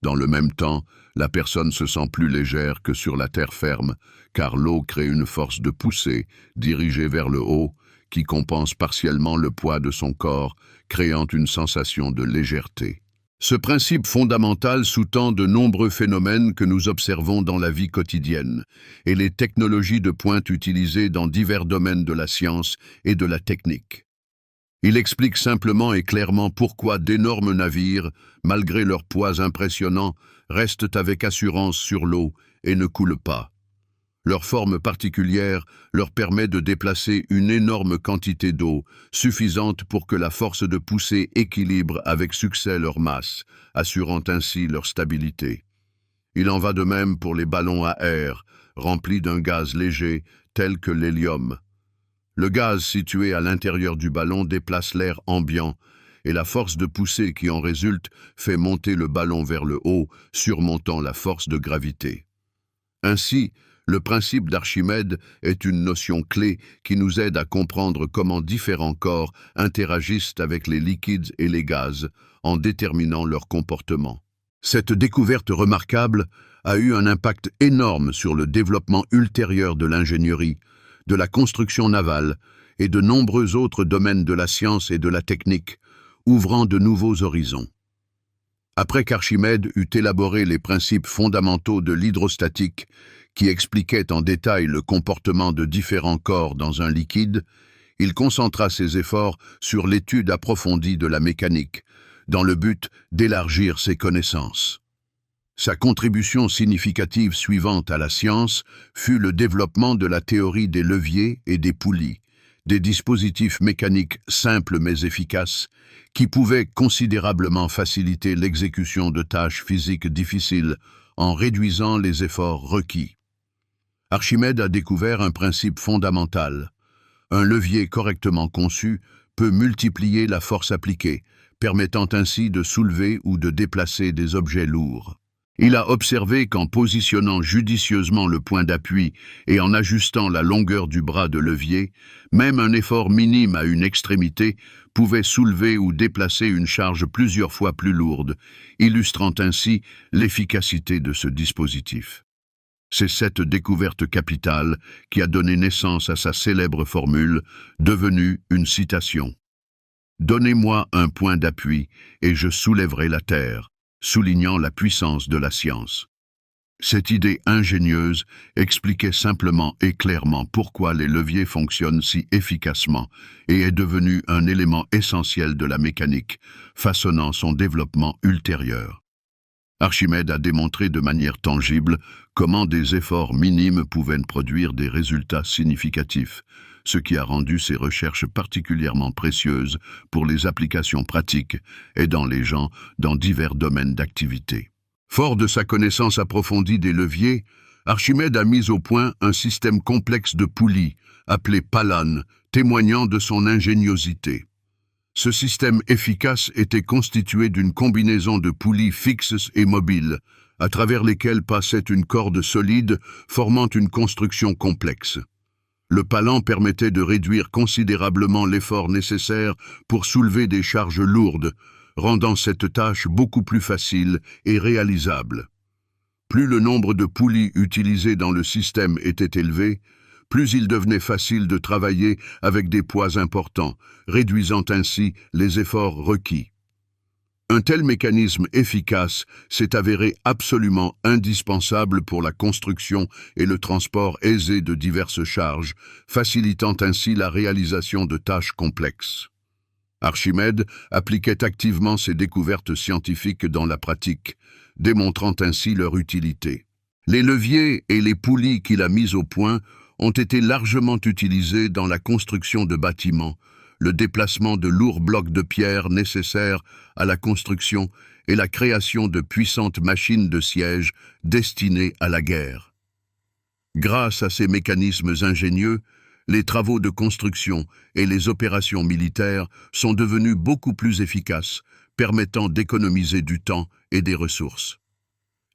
Dans le même temps, la personne se sent plus légère que sur la terre ferme, car l'eau crée une force de poussée dirigée vers le haut, qui compense partiellement le poids de son corps, créant une sensation de légèreté. Ce principe fondamental sous-tend de nombreux phénomènes que nous observons dans la vie quotidienne et les technologies de pointe utilisées dans divers domaines de la science et de la technique. Il explique simplement et clairement pourquoi d'énormes navires, malgré leurs poids impressionnants, restent avec assurance sur l'eau et ne coulent pas. Leur forme particulière leur permet de déplacer une énorme quantité d'eau, suffisante pour que la force de poussée équilibre avec succès leur masse, assurant ainsi leur stabilité. Il en va de même pour les ballons à air, remplis d'un gaz léger tel que l'hélium. Le gaz situé à l'intérieur du ballon déplace l'air ambiant et la force de poussée qui en résulte fait monter le ballon vers le haut, surmontant la force de gravité. Ainsi, le principe d'Archimède est une notion clé qui nous aide à comprendre comment différents corps interagissent avec les liquides et les gaz en déterminant leur comportement. Cette découverte remarquable a eu un impact énorme sur le développement ultérieur de l'ingénierie, de la construction navale et de nombreux autres domaines de la science et de la technique, ouvrant de nouveaux horizons. Après qu'Archimède eut élaboré les principes fondamentaux de l'hydrostatique, qui expliquaient en détail le comportement de différents corps dans un liquide, il concentra ses efforts sur l'étude approfondie de la mécanique, dans le but d'élargir ses connaissances. Sa contribution significative suivante à la science fut le développement de la théorie des leviers et des poulies, des dispositifs mécaniques simples mais efficaces, qui pouvaient considérablement faciliter l'exécution de tâches physiques difficiles en réduisant les efforts requis. Archimède a découvert un principe fondamental. Un levier correctement conçu peut multiplier la force appliquée, permettant ainsi de soulever ou de déplacer des objets lourds. Il a observé qu'en positionnant judicieusement le point d'appui et en ajustant la longueur du bras de levier, même un effort minime à une extrémité pouvait soulever ou déplacer une charge plusieurs fois plus lourde, illustrant ainsi l'efficacité de ce dispositif. C'est cette découverte capitale qui a donné naissance à sa célèbre formule, devenue une citation. « Donnez-moi un point d'appui et je soulèverai la terre », soulignant la puissance de la science. Cette idée ingénieuse expliquait simplement et clairement pourquoi les leviers fonctionnent si efficacement et est devenu un élément essentiel de la mécanique, façonnant son développement ultérieur. Archimède a démontré de manière tangible comment des efforts minimes pouvaient produire des résultats significatifs, ce qui a rendu ses recherches particulièrement précieuses pour les applications pratiques, aidant les gens dans divers domaines d'activité. Fort de sa connaissance approfondie des leviers, Archimède a mis au point un système complexe de poulies, appelé Palan, témoignant de son ingéniosité. Ce système efficace était constitué d'une combinaison de poulies fixes et mobiles, à travers lesquelles passait une corde solide formant une construction complexe. Le palan permettait de réduire considérablement l'effort nécessaire pour soulever des charges lourdes, rendant cette tâche beaucoup plus facile et réalisable. Plus le nombre de poulies utilisées dans le système était élevé, plus il devenait facile de travailler avec des poids importants, réduisant ainsi les efforts requis. Un tel mécanisme efficace s'est avéré absolument indispensable pour la construction et le transport aisé de diverses charges, facilitant ainsi la réalisation de tâches complexes. Archimède appliquait activement ses découvertes scientifiques dans la pratique, démontrant ainsi leur utilité. Les leviers et les poulies qu'il a mis au point ont été largement utilisés dans la construction de bâtiments, le déplacement de lourds blocs de pierre nécessaires à la construction et la création de puissantes machines de siège destinées à la guerre. Grâce à ces mécanismes ingénieux, les travaux de construction et les opérations militaires sont devenus beaucoup plus efficaces, permettant d'économiser du temps et des ressources.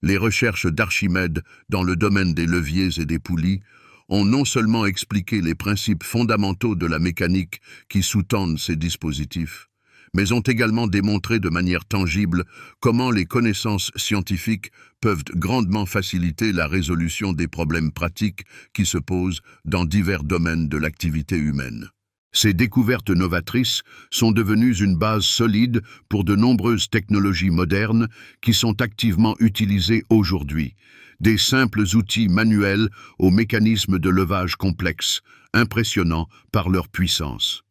Les recherches d'Archimède dans le domaine des leviers et des poulies ont non seulement expliqué les principes fondamentaux de la mécanique qui sous-tendent ces dispositifs, mais ont également démontré de manière tangible comment les connaissances scientifiques peuvent grandement faciliter la résolution des problèmes pratiques qui se posent dans divers domaines de l'activité humaine. Ces découvertes novatrices sont devenues une base solide pour de nombreuses technologies modernes qui sont activement utilisées aujourd'hui, des simples outils manuels aux mécanismes de levage complexes, impressionnants par leur puissance.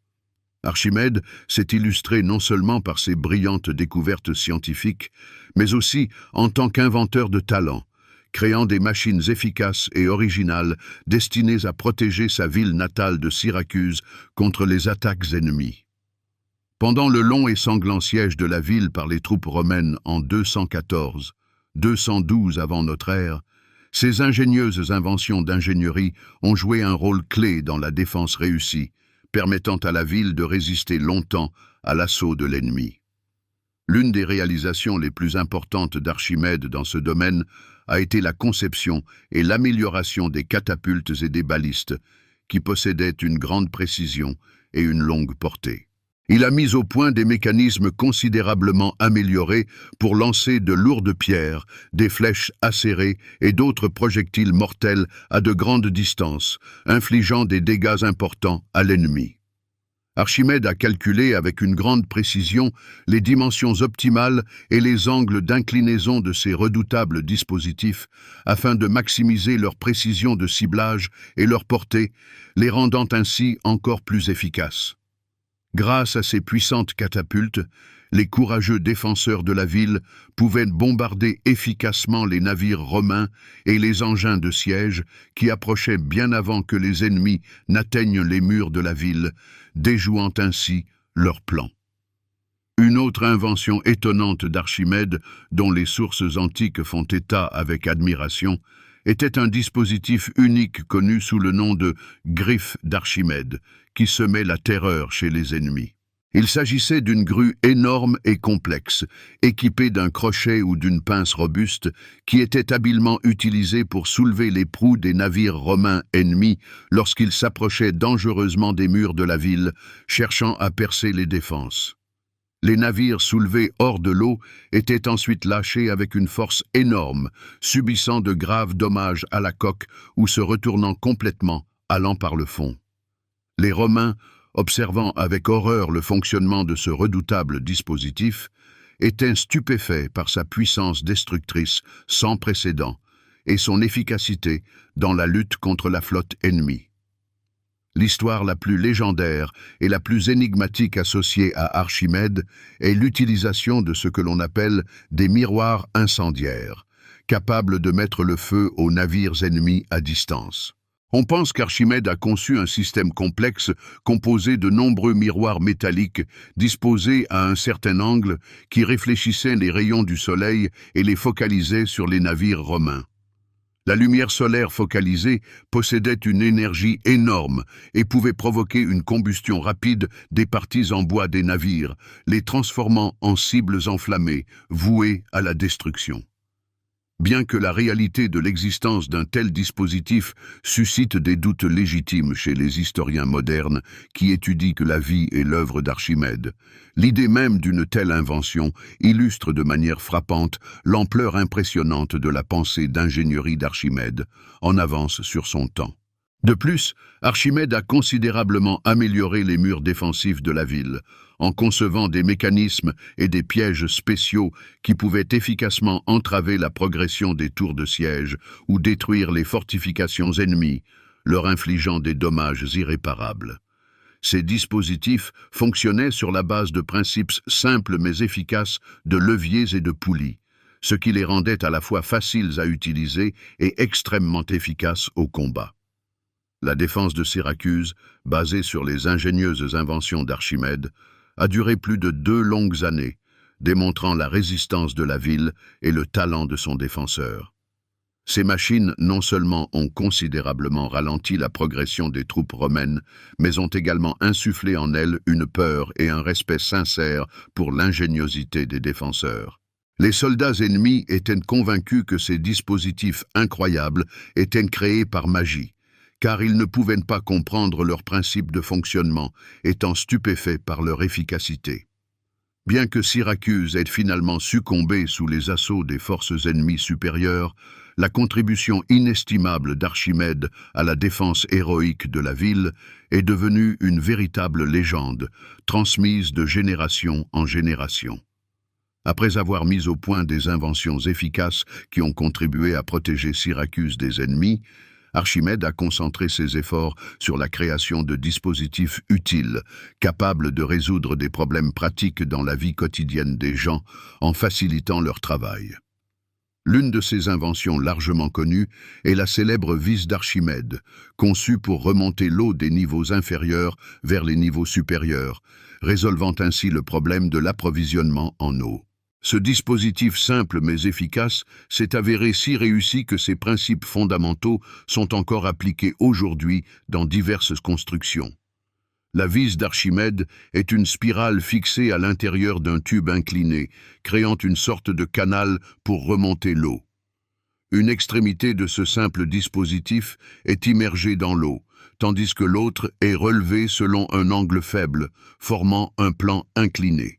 Archimède s'est illustré non seulement par ses brillantes découvertes scientifiques, mais aussi en tant qu'inventeur de talent, créant des machines efficaces et originales destinées à protéger sa ville natale de Syracuse contre les attaques ennemies. Pendant le long et sanglant siège de la ville par les troupes romaines en 212 avant notre ère, ces ingénieuses inventions d'ingénierie ont joué un rôle clé dans la défense réussie, permettant à la ville de résister longtemps à l'assaut de l'ennemi. L'une des réalisations les plus importantes d'Archimède dans ce domaine a été la conception et l'amélioration des catapultes et des balistes, qui possédaient une grande précision et une longue portée. Il a mis au point des mécanismes considérablement améliorés pour lancer de lourdes pierres, des flèches acérées et d'autres projectiles mortels à de grandes distances, infligeant des dégâts importants à l'ennemi. Archimède a calculé avec une grande précision les dimensions optimales et les angles d'inclinaison de ces redoutables dispositifs afin de maximiser leur précision de ciblage et leur portée, les rendant ainsi encore plus efficaces. Grâce à ces puissantes catapultes, les courageux défenseurs de la ville pouvaient bombarder efficacement les navires romains et les engins de siège qui approchaient bien avant que les ennemis n'atteignent les murs de la ville, déjouant ainsi leurs plans. Une autre invention étonnante d'Archimède, dont les sources antiques font état avec admiration, était un dispositif unique connu sous le nom de griffe d'Archimède, qui semait la terreur chez les ennemis. Il s'agissait d'une grue énorme et complexe, équipée d'un crochet ou d'une pince robuste, qui était habilement utilisée pour soulever les proues des navires romains ennemis lorsqu'ils s'approchaient dangereusement des murs de la ville, cherchant à percer les défenses. Les navires soulevés hors de l'eau étaient ensuite lâchés avec une force énorme, subissant de graves dommages à la coque ou se retournant complètement, allant par le fond. Les Romains, observant avec horreur le fonctionnement de ce redoutable dispositif, étaient stupéfaits par sa puissance destructrice sans précédent et son efficacité dans la lutte contre la flotte ennemie. L'histoire la plus légendaire et la plus énigmatique associée à Archimède est l'utilisation de ce que l'on appelle des miroirs incendiaires, capables de mettre le feu aux navires ennemis à distance. On pense qu'Archimède a conçu un système complexe composé de nombreux miroirs métalliques disposés à un certain angle qui réfléchissaient les rayons du soleil et les focalisaient sur les navires romains. La lumière solaire focalisée possédait une énergie énorme et pouvait provoquer une combustion rapide des parties en bois des navires, les transformant en cibles enflammées, vouées à la destruction. Bien que la réalité de l'existence d'un tel dispositif suscite des doutes légitimes chez les historiens modernes qui étudient la vie et l'œuvre d'Archimède, l'idée même d'une telle invention illustre de manière frappante l'ampleur impressionnante de la pensée d'ingénierie d'Archimède, en avance sur son temps. De plus, Archimède a considérablement amélioré les murs défensifs de la ville, en concevant des mécanismes et des pièges spéciaux qui pouvaient efficacement entraver la progression des tours de siège ou détruire les fortifications ennemies, leur infligeant des dommages irréparables. Ces dispositifs fonctionnaient sur la base de principes simples mais efficaces de leviers et de poulies, ce qui les rendait à la fois faciles à utiliser et extrêmement efficaces au combat. La défense de Syracuse, basée sur les ingénieuses inventions d'Archimède, a duré plus de 2 longues années, démontrant la résistance de la ville et le talent de son défenseur. Ces machines non seulement ont considérablement ralenti la progression des troupes romaines, mais ont également insufflé en elles une peur et un respect sincère pour l'ingéniosité des défenseurs. Les soldats ennemis étaient convaincus que ces dispositifs incroyables étaient créés par magie, car ils ne pouvaient pas comprendre leur principe de fonctionnement, étant stupéfaits par leur efficacité. Bien que Syracuse ait finalement succombé sous les assauts des forces ennemies supérieures, la contribution inestimable d'Archimède à la défense héroïque de la ville est devenue une véritable légende, transmise de génération en génération. Après avoir mis au point des inventions efficaces qui ont contribué à protéger Syracuse des ennemis, Archimède a concentré ses efforts sur la création de dispositifs utiles, capables de résoudre des problèmes pratiques dans la vie quotidienne des gens en facilitant leur travail. L'une de ces inventions largement connues est la célèbre vis d'Archimède, conçue pour remonter l'eau des niveaux inférieurs vers les niveaux supérieurs, résolvant ainsi le problème de l'approvisionnement en eau. Ce dispositif simple mais efficace s'est avéré si réussi que ses principes fondamentaux sont encore appliqués aujourd'hui dans diverses constructions. La vis d'Archimède est une spirale fixée à l'intérieur d'un tube incliné, créant une sorte de canal pour remonter l'eau. Une extrémité de ce simple dispositif est immergée dans l'eau, tandis que l'autre est relevée selon un angle faible, formant un plan incliné.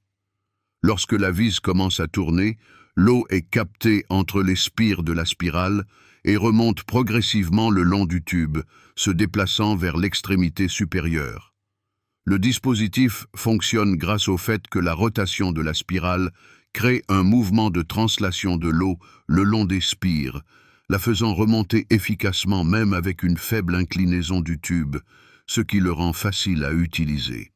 Lorsque la vis commence à tourner, l'eau est captée entre les spires de la spirale et remonte progressivement le long du tube, se déplaçant vers l'extrémité supérieure. Le dispositif fonctionne grâce au fait que la rotation de la spirale crée un mouvement de translation de l'eau le long des spires, la faisant remonter efficacement même avec une faible inclinaison du tube, ce qui le rend facile à utiliser.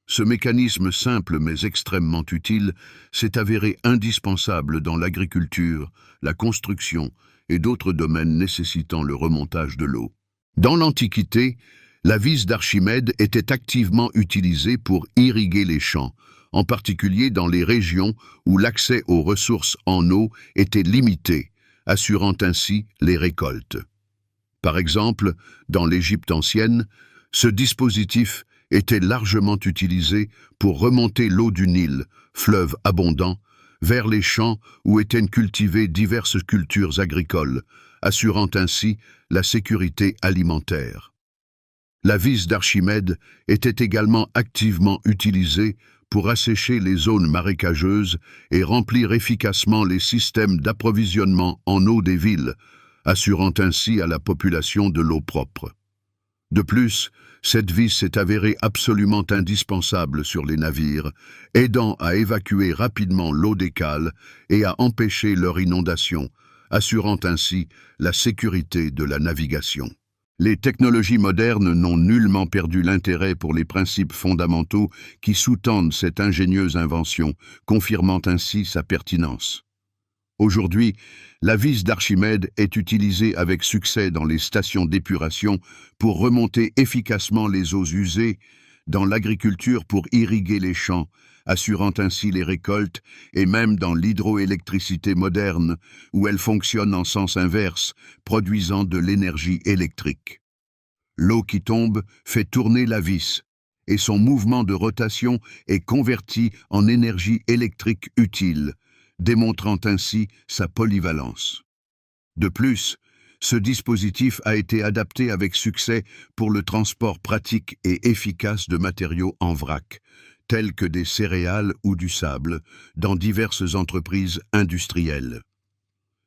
Ce mécanisme simple mais extrêmement utile s'est avéré indispensable dans l'agriculture, la construction et d'autres domaines nécessitant le remontage de l'eau. Dans l'Antiquité, la vis d'Archimède était activement utilisée pour irriguer les champs, en particulier dans les régions où l'accès aux ressources en eau était limité, assurant ainsi les récoltes. Par exemple, dans l'Égypte ancienne, ce dispositif était largement utilisé pour remonter l'eau du Nil, fleuve abondant, vers les champs où étaient cultivées diverses cultures agricoles, assurant ainsi la sécurité alimentaire. La vis d'Archimède était également activement utilisée pour assécher les zones marécageuses et remplir efficacement les systèmes d'approvisionnement en eau des villes, assurant ainsi à la population de l'eau propre. De plus, cette vis s'est avérée absolument indispensable sur les navires, aidant à évacuer rapidement l'eau des cales et à empêcher leur inondation, assurant ainsi la sécurité de la navigation. Les technologies modernes n'ont nullement perdu l'intérêt pour les principes fondamentaux qui sous-tendent cette ingénieuse invention, confirmant ainsi sa pertinence. Aujourd'hui, la vis d'Archimède est utilisée avec succès dans les stations d'épuration pour remonter efficacement les eaux usées, dans l'agriculture pour irriguer les champs, assurant ainsi les récoltes, et même dans l'hydroélectricité moderne, où elle fonctionne en sens inverse, produisant de l'énergie électrique. L'eau qui tombe fait tourner la vis, et son mouvement de rotation est converti en énergie électrique utile, démontrant ainsi sa polyvalence. De plus, ce dispositif a été adapté avec succès pour le transport pratique et efficace de matériaux en vrac, tels que des céréales ou du sable, dans diverses entreprises industrielles.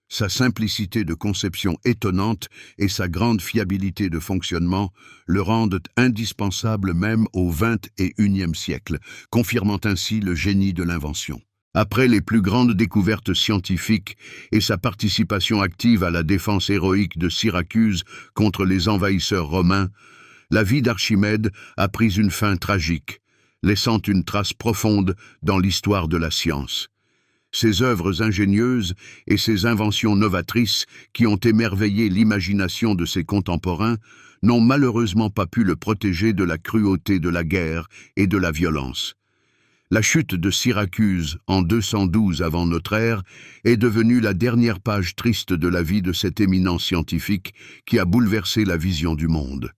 Sa simplicité de conception étonnante et sa grande fiabilité de fonctionnement le rendent indispensable même au XXIe siècle, confirmant ainsi le génie de l'invention. Après les plus grandes découvertes scientifiques et sa participation active à la défense héroïque de Syracuse contre les envahisseurs romains, la vie d'Archimède a pris une fin tragique, laissant une trace profonde dans l'histoire de la science. Ses œuvres ingénieuses et ses inventions novatrices qui ont émerveillé l'imagination de ses contemporains n'ont malheureusement pas pu le protéger de la cruauté de la guerre et de la violence. La chute de Syracuse en 212 avant notre ère est devenue la dernière page triste de la vie de cet éminent scientifique qui a bouleversé la vision du monde.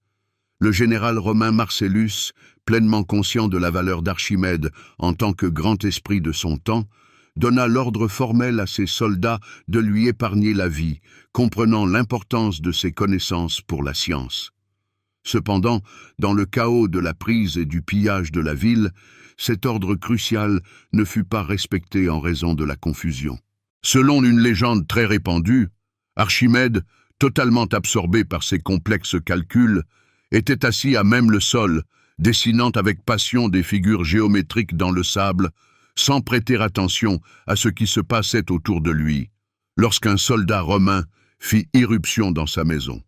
Le général romain Marcellus, pleinement conscient de la valeur d'Archimède en tant que grand esprit de son temps, donna l'ordre formel à ses soldats de lui épargner la vie, comprenant l'importance de ses connaissances pour la science. Cependant, dans le chaos de la prise et du pillage de la ville, cet ordre crucial ne fut pas respecté en raison de la confusion. Selon une légende très répandue, Archimède, totalement absorbé par ses complexes calculs, était assis à même le sol, dessinant avec passion des figures géométriques dans le sable, sans prêter attention à ce qui se passait autour de lui, lorsqu'un soldat romain fit irruption dans sa maison.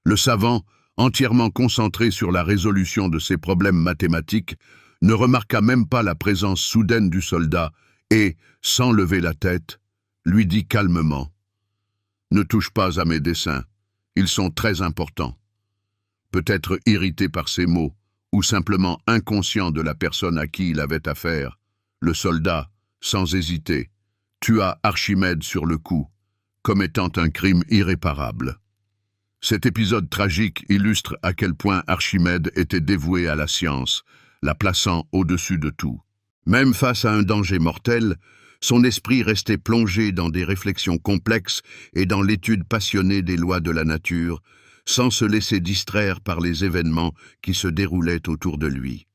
Le savant, entièrement concentré sur la résolution de ses problèmes mathématiques, ne remarqua même pas la présence soudaine du soldat et, sans lever la tête, lui dit calmement « Ne touche pas à mes dessins, ils sont très importants. » Peut-être irrité par ces mots, ou simplement inconscient de la personne à qui il avait affaire, le soldat, sans hésiter, tua Archimède sur le coup, comme étant un crime irréparable. Cet épisode tragique illustre à quel point Archimède était dévoué à la science, la plaçant au-dessus de tout. Même face à un danger mortel, son esprit restait plongé dans des réflexions complexes et dans l'étude passionnée des lois de la nature, sans se laisser distraire par les événements qui se déroulaient autour de lui.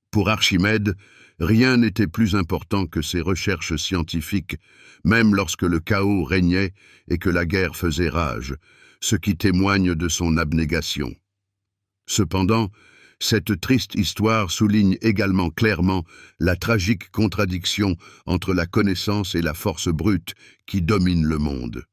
Pour Archimède, rien n'était plus important que ses recherches scientifiques, même lorsque le chaos régnait et que la guerre faisait rage, ce qui témoigne de son abnégation. Cependant, cette triste histoire souligne également clairement la tragique contradiction entre la connaissance et la force brute qui domine le monde.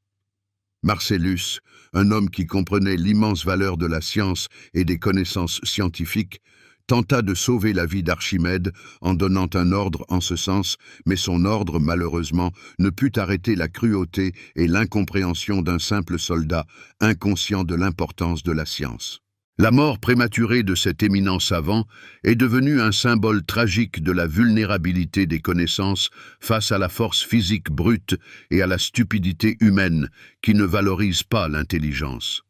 Marcellus, un homme qui comprenait l'immense valeur de la science et des connaissances scientifiques, tenta de sauver la vie d'Archimède en donnant un ordre en ce sens, mais son ordre, malheureusement, ne put arrêter la cruauté et l'incompréhension d'un simple soldat, inconscient de l'importance de la science. La mort prématurée de cet éminent savant est devenue un symbole tragique de la vulnérabilité des connaissances face à la force physique brute et à la stupidité humaine qui ne valorise pas l'intelligence.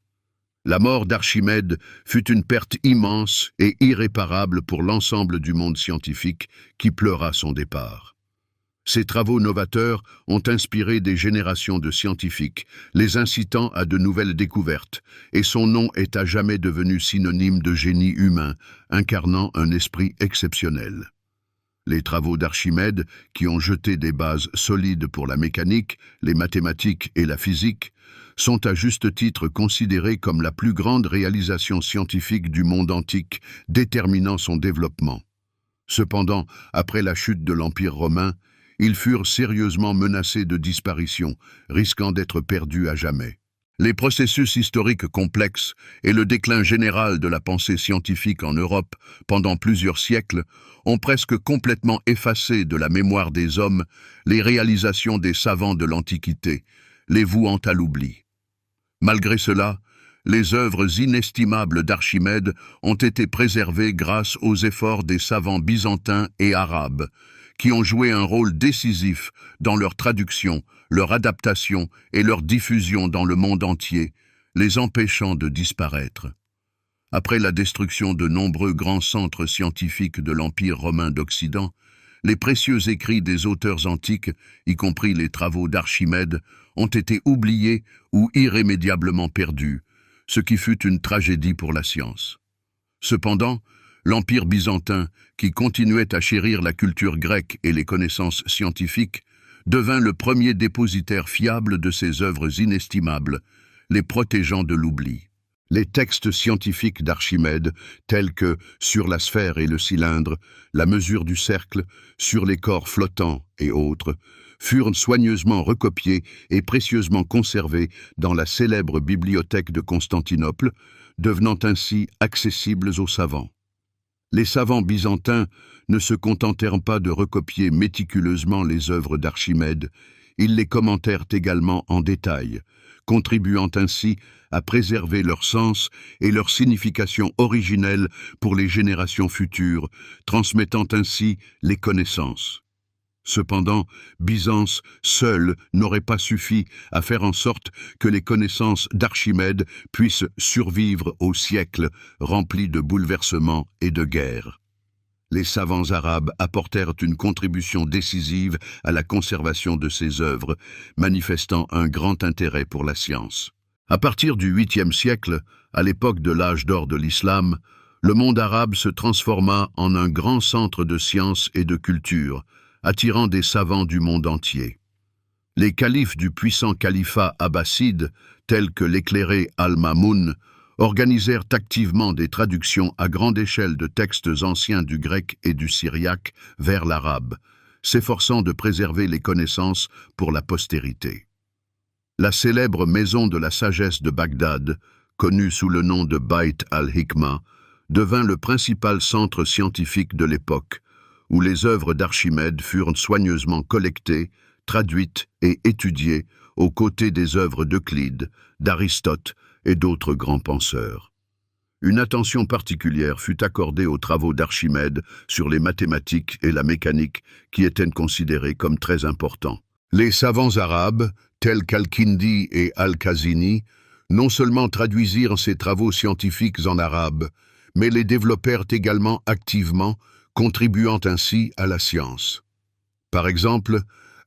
La mort d'Archimède fut une perte immense et irréparable pour l'ensemble du monde scientifique qui pleura son départ. Ses travaux novateurs ont inspiré des générations de scientifiques, les incitant à de nouvelles découvertes, et son nom est à jamais devenu synonyme de génie humain, incarnant un esprit exceptionnel. Les travaux d'Archimède, qui ont jeté des bases solides pour la mécanique, les mathématiques et la physique, sont à juste titre considérés comme la plus grande réalisation scientifique du monde antique, déterminant son développement. Cependant, après la chute de l'Empire romain, ils furent sérieusement menacés de disparition, risquant d'être perdus à jamais. Les processus historiques complexes et le déclin général de la pensée scientifique en Europe pendant plusieurs siècles ont presque complètement effacé de la mémoire des hommes les réalisations des savants de l'Antiquité, les vouant à l'oubli. Malgré cela, les œuvres inestimables d'Archimède ont été préservées grâce aux efforts des savants byzantins et arabes, qui ont joué un rôle décisif dans leur traduction, leur adaptation et leur diffusion dans le monde entier, les empêchant de disparaître. Après la destruction de nombreux grands centres scientifiques de l'Empire romain d'Occident, les précieux écrits des auteurs antiques, y compris les travaux d'Archimède, ont été oubliés ou irrémédiablement perdus, ce qui fut une tragédie pour la science. Cependant, l'Empire byzantin, qui continuait à chérir la culture grecque et les connaissances scientifiques, devint le premier dépositaire fiable de ces œuvres inestimables, les protégeant de l'oubli. Les textes scientifiques d'Archimède, tels que Sur la sphère et le cylindre, La mesure du cercle, Sur les corps flottants et autres, furent soigneusement recopiés et précieusement conservés dans la célèbre bibliothèque de Constantinople, devenant ainsi accessibles aux savants. Les savants byzantins ne se contentèrent pas de recopier méticuleusement les œuvres d'Archimède, ils les commentèrent également en détail, contribuant ainsi à préserver leur sens et leur signification originelle pour les générations futures, transmettant ainsi les connaissances. Cependant, Byzance seule n'aurait pas suffi à faire en sorte que les connaissances d'Archimède puissent survivre aux siècles remplis de bouleversements et de guerres. Les savants arabes apportèrent une contribution décisive à la conservation de ces œuvres, manifestant un grand intérêt pour la science. À partir du 8e siècle, à l'époque de l'âge d'or de l'islam, le monde arabe se transforma en un grand centre de science et de culture, attirant des savants du monde entier. Les califes du puissant califat abbasside, tels que l'éclairé Al-Mamoun, organisèrent activement des traductions à grande échelle de textes anciens du grec et du syriaque vers l'arabe, s'efforçant de préserver les connaissances pour la postérité. La célèbre maison de la sagesse de Bagdad, connue sous le nom de Bayt al-Hikma, devint le principal centre scientifique de l'époque, où les œuvres d'Archimède furent soigneusement collectées, traduites et étudiées aux côtés des œuvres d'Euclide, d'Aristote et d'autres grands penseurs. Une attention particulière fut accordée aux travaux d'Archimède sur les mathématiques et la mécanique qui étaient considérés comme très importants. Les savants arabes, tels qu'Al-Kindi et Al-Khazini, non seulement traduisirent ces travaux scientifiques en arabe, mais les développèrent également activement, contribuant ainsi à la science. Par exemple,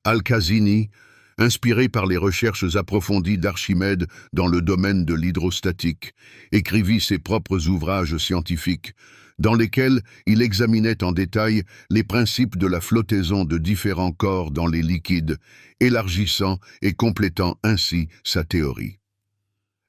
Al-Khazini, inspiré par les recherches approfondies d'Archimède dans le domaine de l'hydrostatique, écrivit ses propres ouvrages scientifiques, dans lesquels il examinait en détail les principes de la flottaison de différents corps dans les liquides, élargissant et complétant ainsi sa théorie.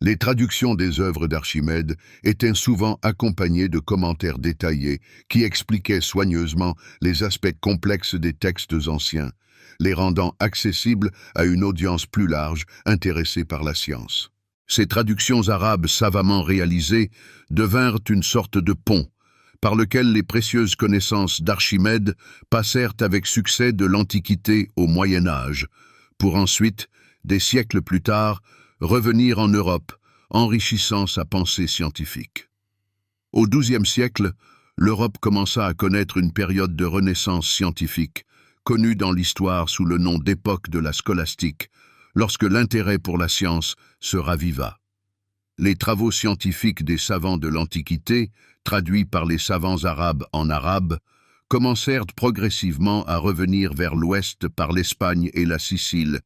Les traductions des œuvres d'Archimède étaient souvent accompagnées de commentaires détaillés qui expliquaient soigneusement les aspects complexes des textes anciens, les rendant accessibles à une audience plus large intéressée par la science. Ces traductions arabes savamment réalisées devinrent une sorte de pont, par lequel les précieuses connaissances d'Archimède passèrent avec succès de l'Antiquité au Moyen Âge, pour ensuite, des siècles plus tard, revenir en Europe, enrichissant sa pensée scientifique. Au XIIe siècle, l'Europe commença à connaître une période de renaissance scientifique, connue dans l'histoire sous le nom d'époque de la scolastique, lorsque l'intérêt pour la science se raviva. Les travaux scientifiques des savants de l'Antiquité, traduits par les savants arabes en arabe, commencèrent progressivement à revenir vers l'ouest par l'Espagne et la Sicile,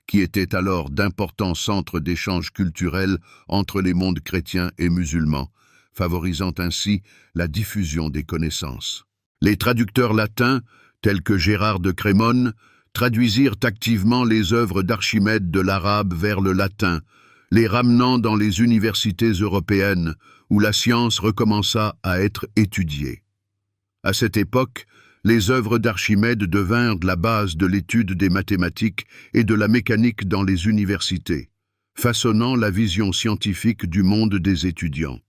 qui étaient alors d'importants centres d'échanges culturels entre les mondes chrétiens et musulmans, favorisant ainsi la diffusion des connaissances. Les traducteurs latins, tels que Gérard de Crémone, traduisirent activement les œuvres d'Archimède de l'arabe vers le latin, les ramenant dans les universités européennes, où la science recommença à être étudiée. À cette époque, Les œuvres d'Archimède devinrent la base de l'étude des mathématiques et de la mécanique dans les universités, façonnant la vision scientifique du monde des étudiants.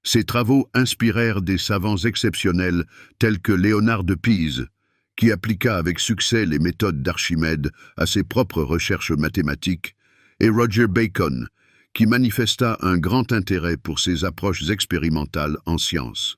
Ces travaux inspirèrent des savants exceptionnels tels que Léonard de Pise, qui appliqua avec succès les méthodes d'Archimède à ses propres recherches mathématiques, et Roger Bacon, qui manifesta un grand intérêt pour ses approches expérimentales en sciences.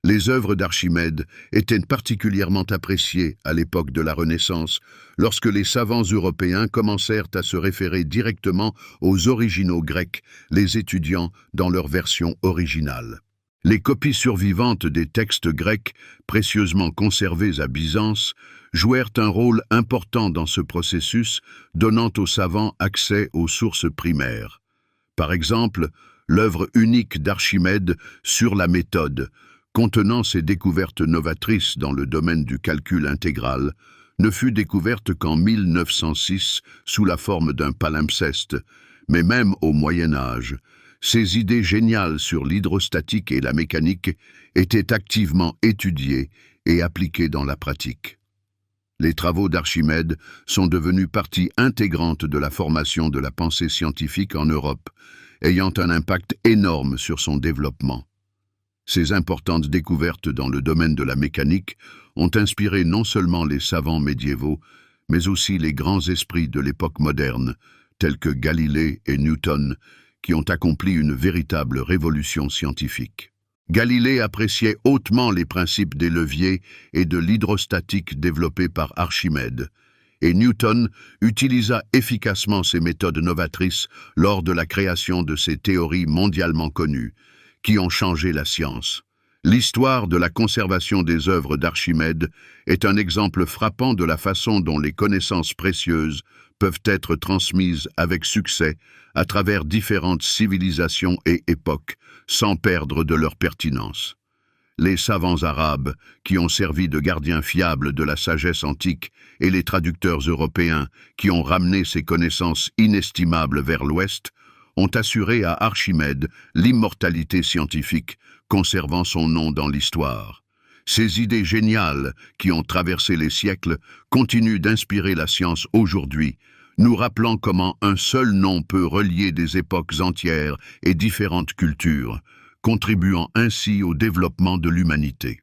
Les œuvres d'Archimède étaient particulièrement appréciées à l'époque de la Renaissance, lorsque les savants européens commencèrent à se référer directement aux originaux grecs, les étudiant dans leur version originale. Les copies survivantes des textes grecs, précieusement conservés à Byzance, jouèrent un rôle important dans ce processus, donnant aux savants accès aux sources primaires. Par exemple, l'œuvre unique d'Archimède sur la méthode, contenant ses découvertes novatrices dans le domaine du calcul intégral, ne fut découverte qu'en 1906 sous la forme d'un palimpseste, mais même au Moyen Âge, ses idées géniales sur l'hydrostatique et la mécanique étaient activement étudiées et appliquées dans la pratique. Les travaux d'Archimède sont devenus partie intégrante de la formation de la pensée scientifique en Europe, ayant un impact énorme sur son développement. Ces importantes découvertes dans le domaine de la mécanique ont inspiré non seulement les savants médiévaux, mais aussi les grands esprits de l'époque moderne, tels que Galilée et Newton, qui ont accompli une véritable révolution scientifique. Galilée appréciait hautement les principes des leviers et de l'hydrostatique développés par Archimède, et Newton utilisa efficacement ces méthodes novatrices lors de la création de ces théories mondialement connues, qui ont changé la science. L'histoire de la conservation des œuvres d'Archimède est un exemple frappant de la façon dont les connaissances précieuses peuvent être transmises avec succès à travers différentes civilisations et époques, sans perdre de leur pertinence. Les savants arabes, qui ont servi de gardiens fiables de la sagesse antique, et les traducteurs européens, qui ont ramené ces connaissances inestimables vers l'Ouest, ont assuré à Archimède l'immortalité scientifique, conservant son nom dans l'histoire. Ces idées géniales, qui ont traversé les siècles, continuent d'inspirer la science aujourd'hui, nous rappelant comment un seul nom peut relier des époques entières et différentes cultures, contribuant ainsi au développement de l'humanité.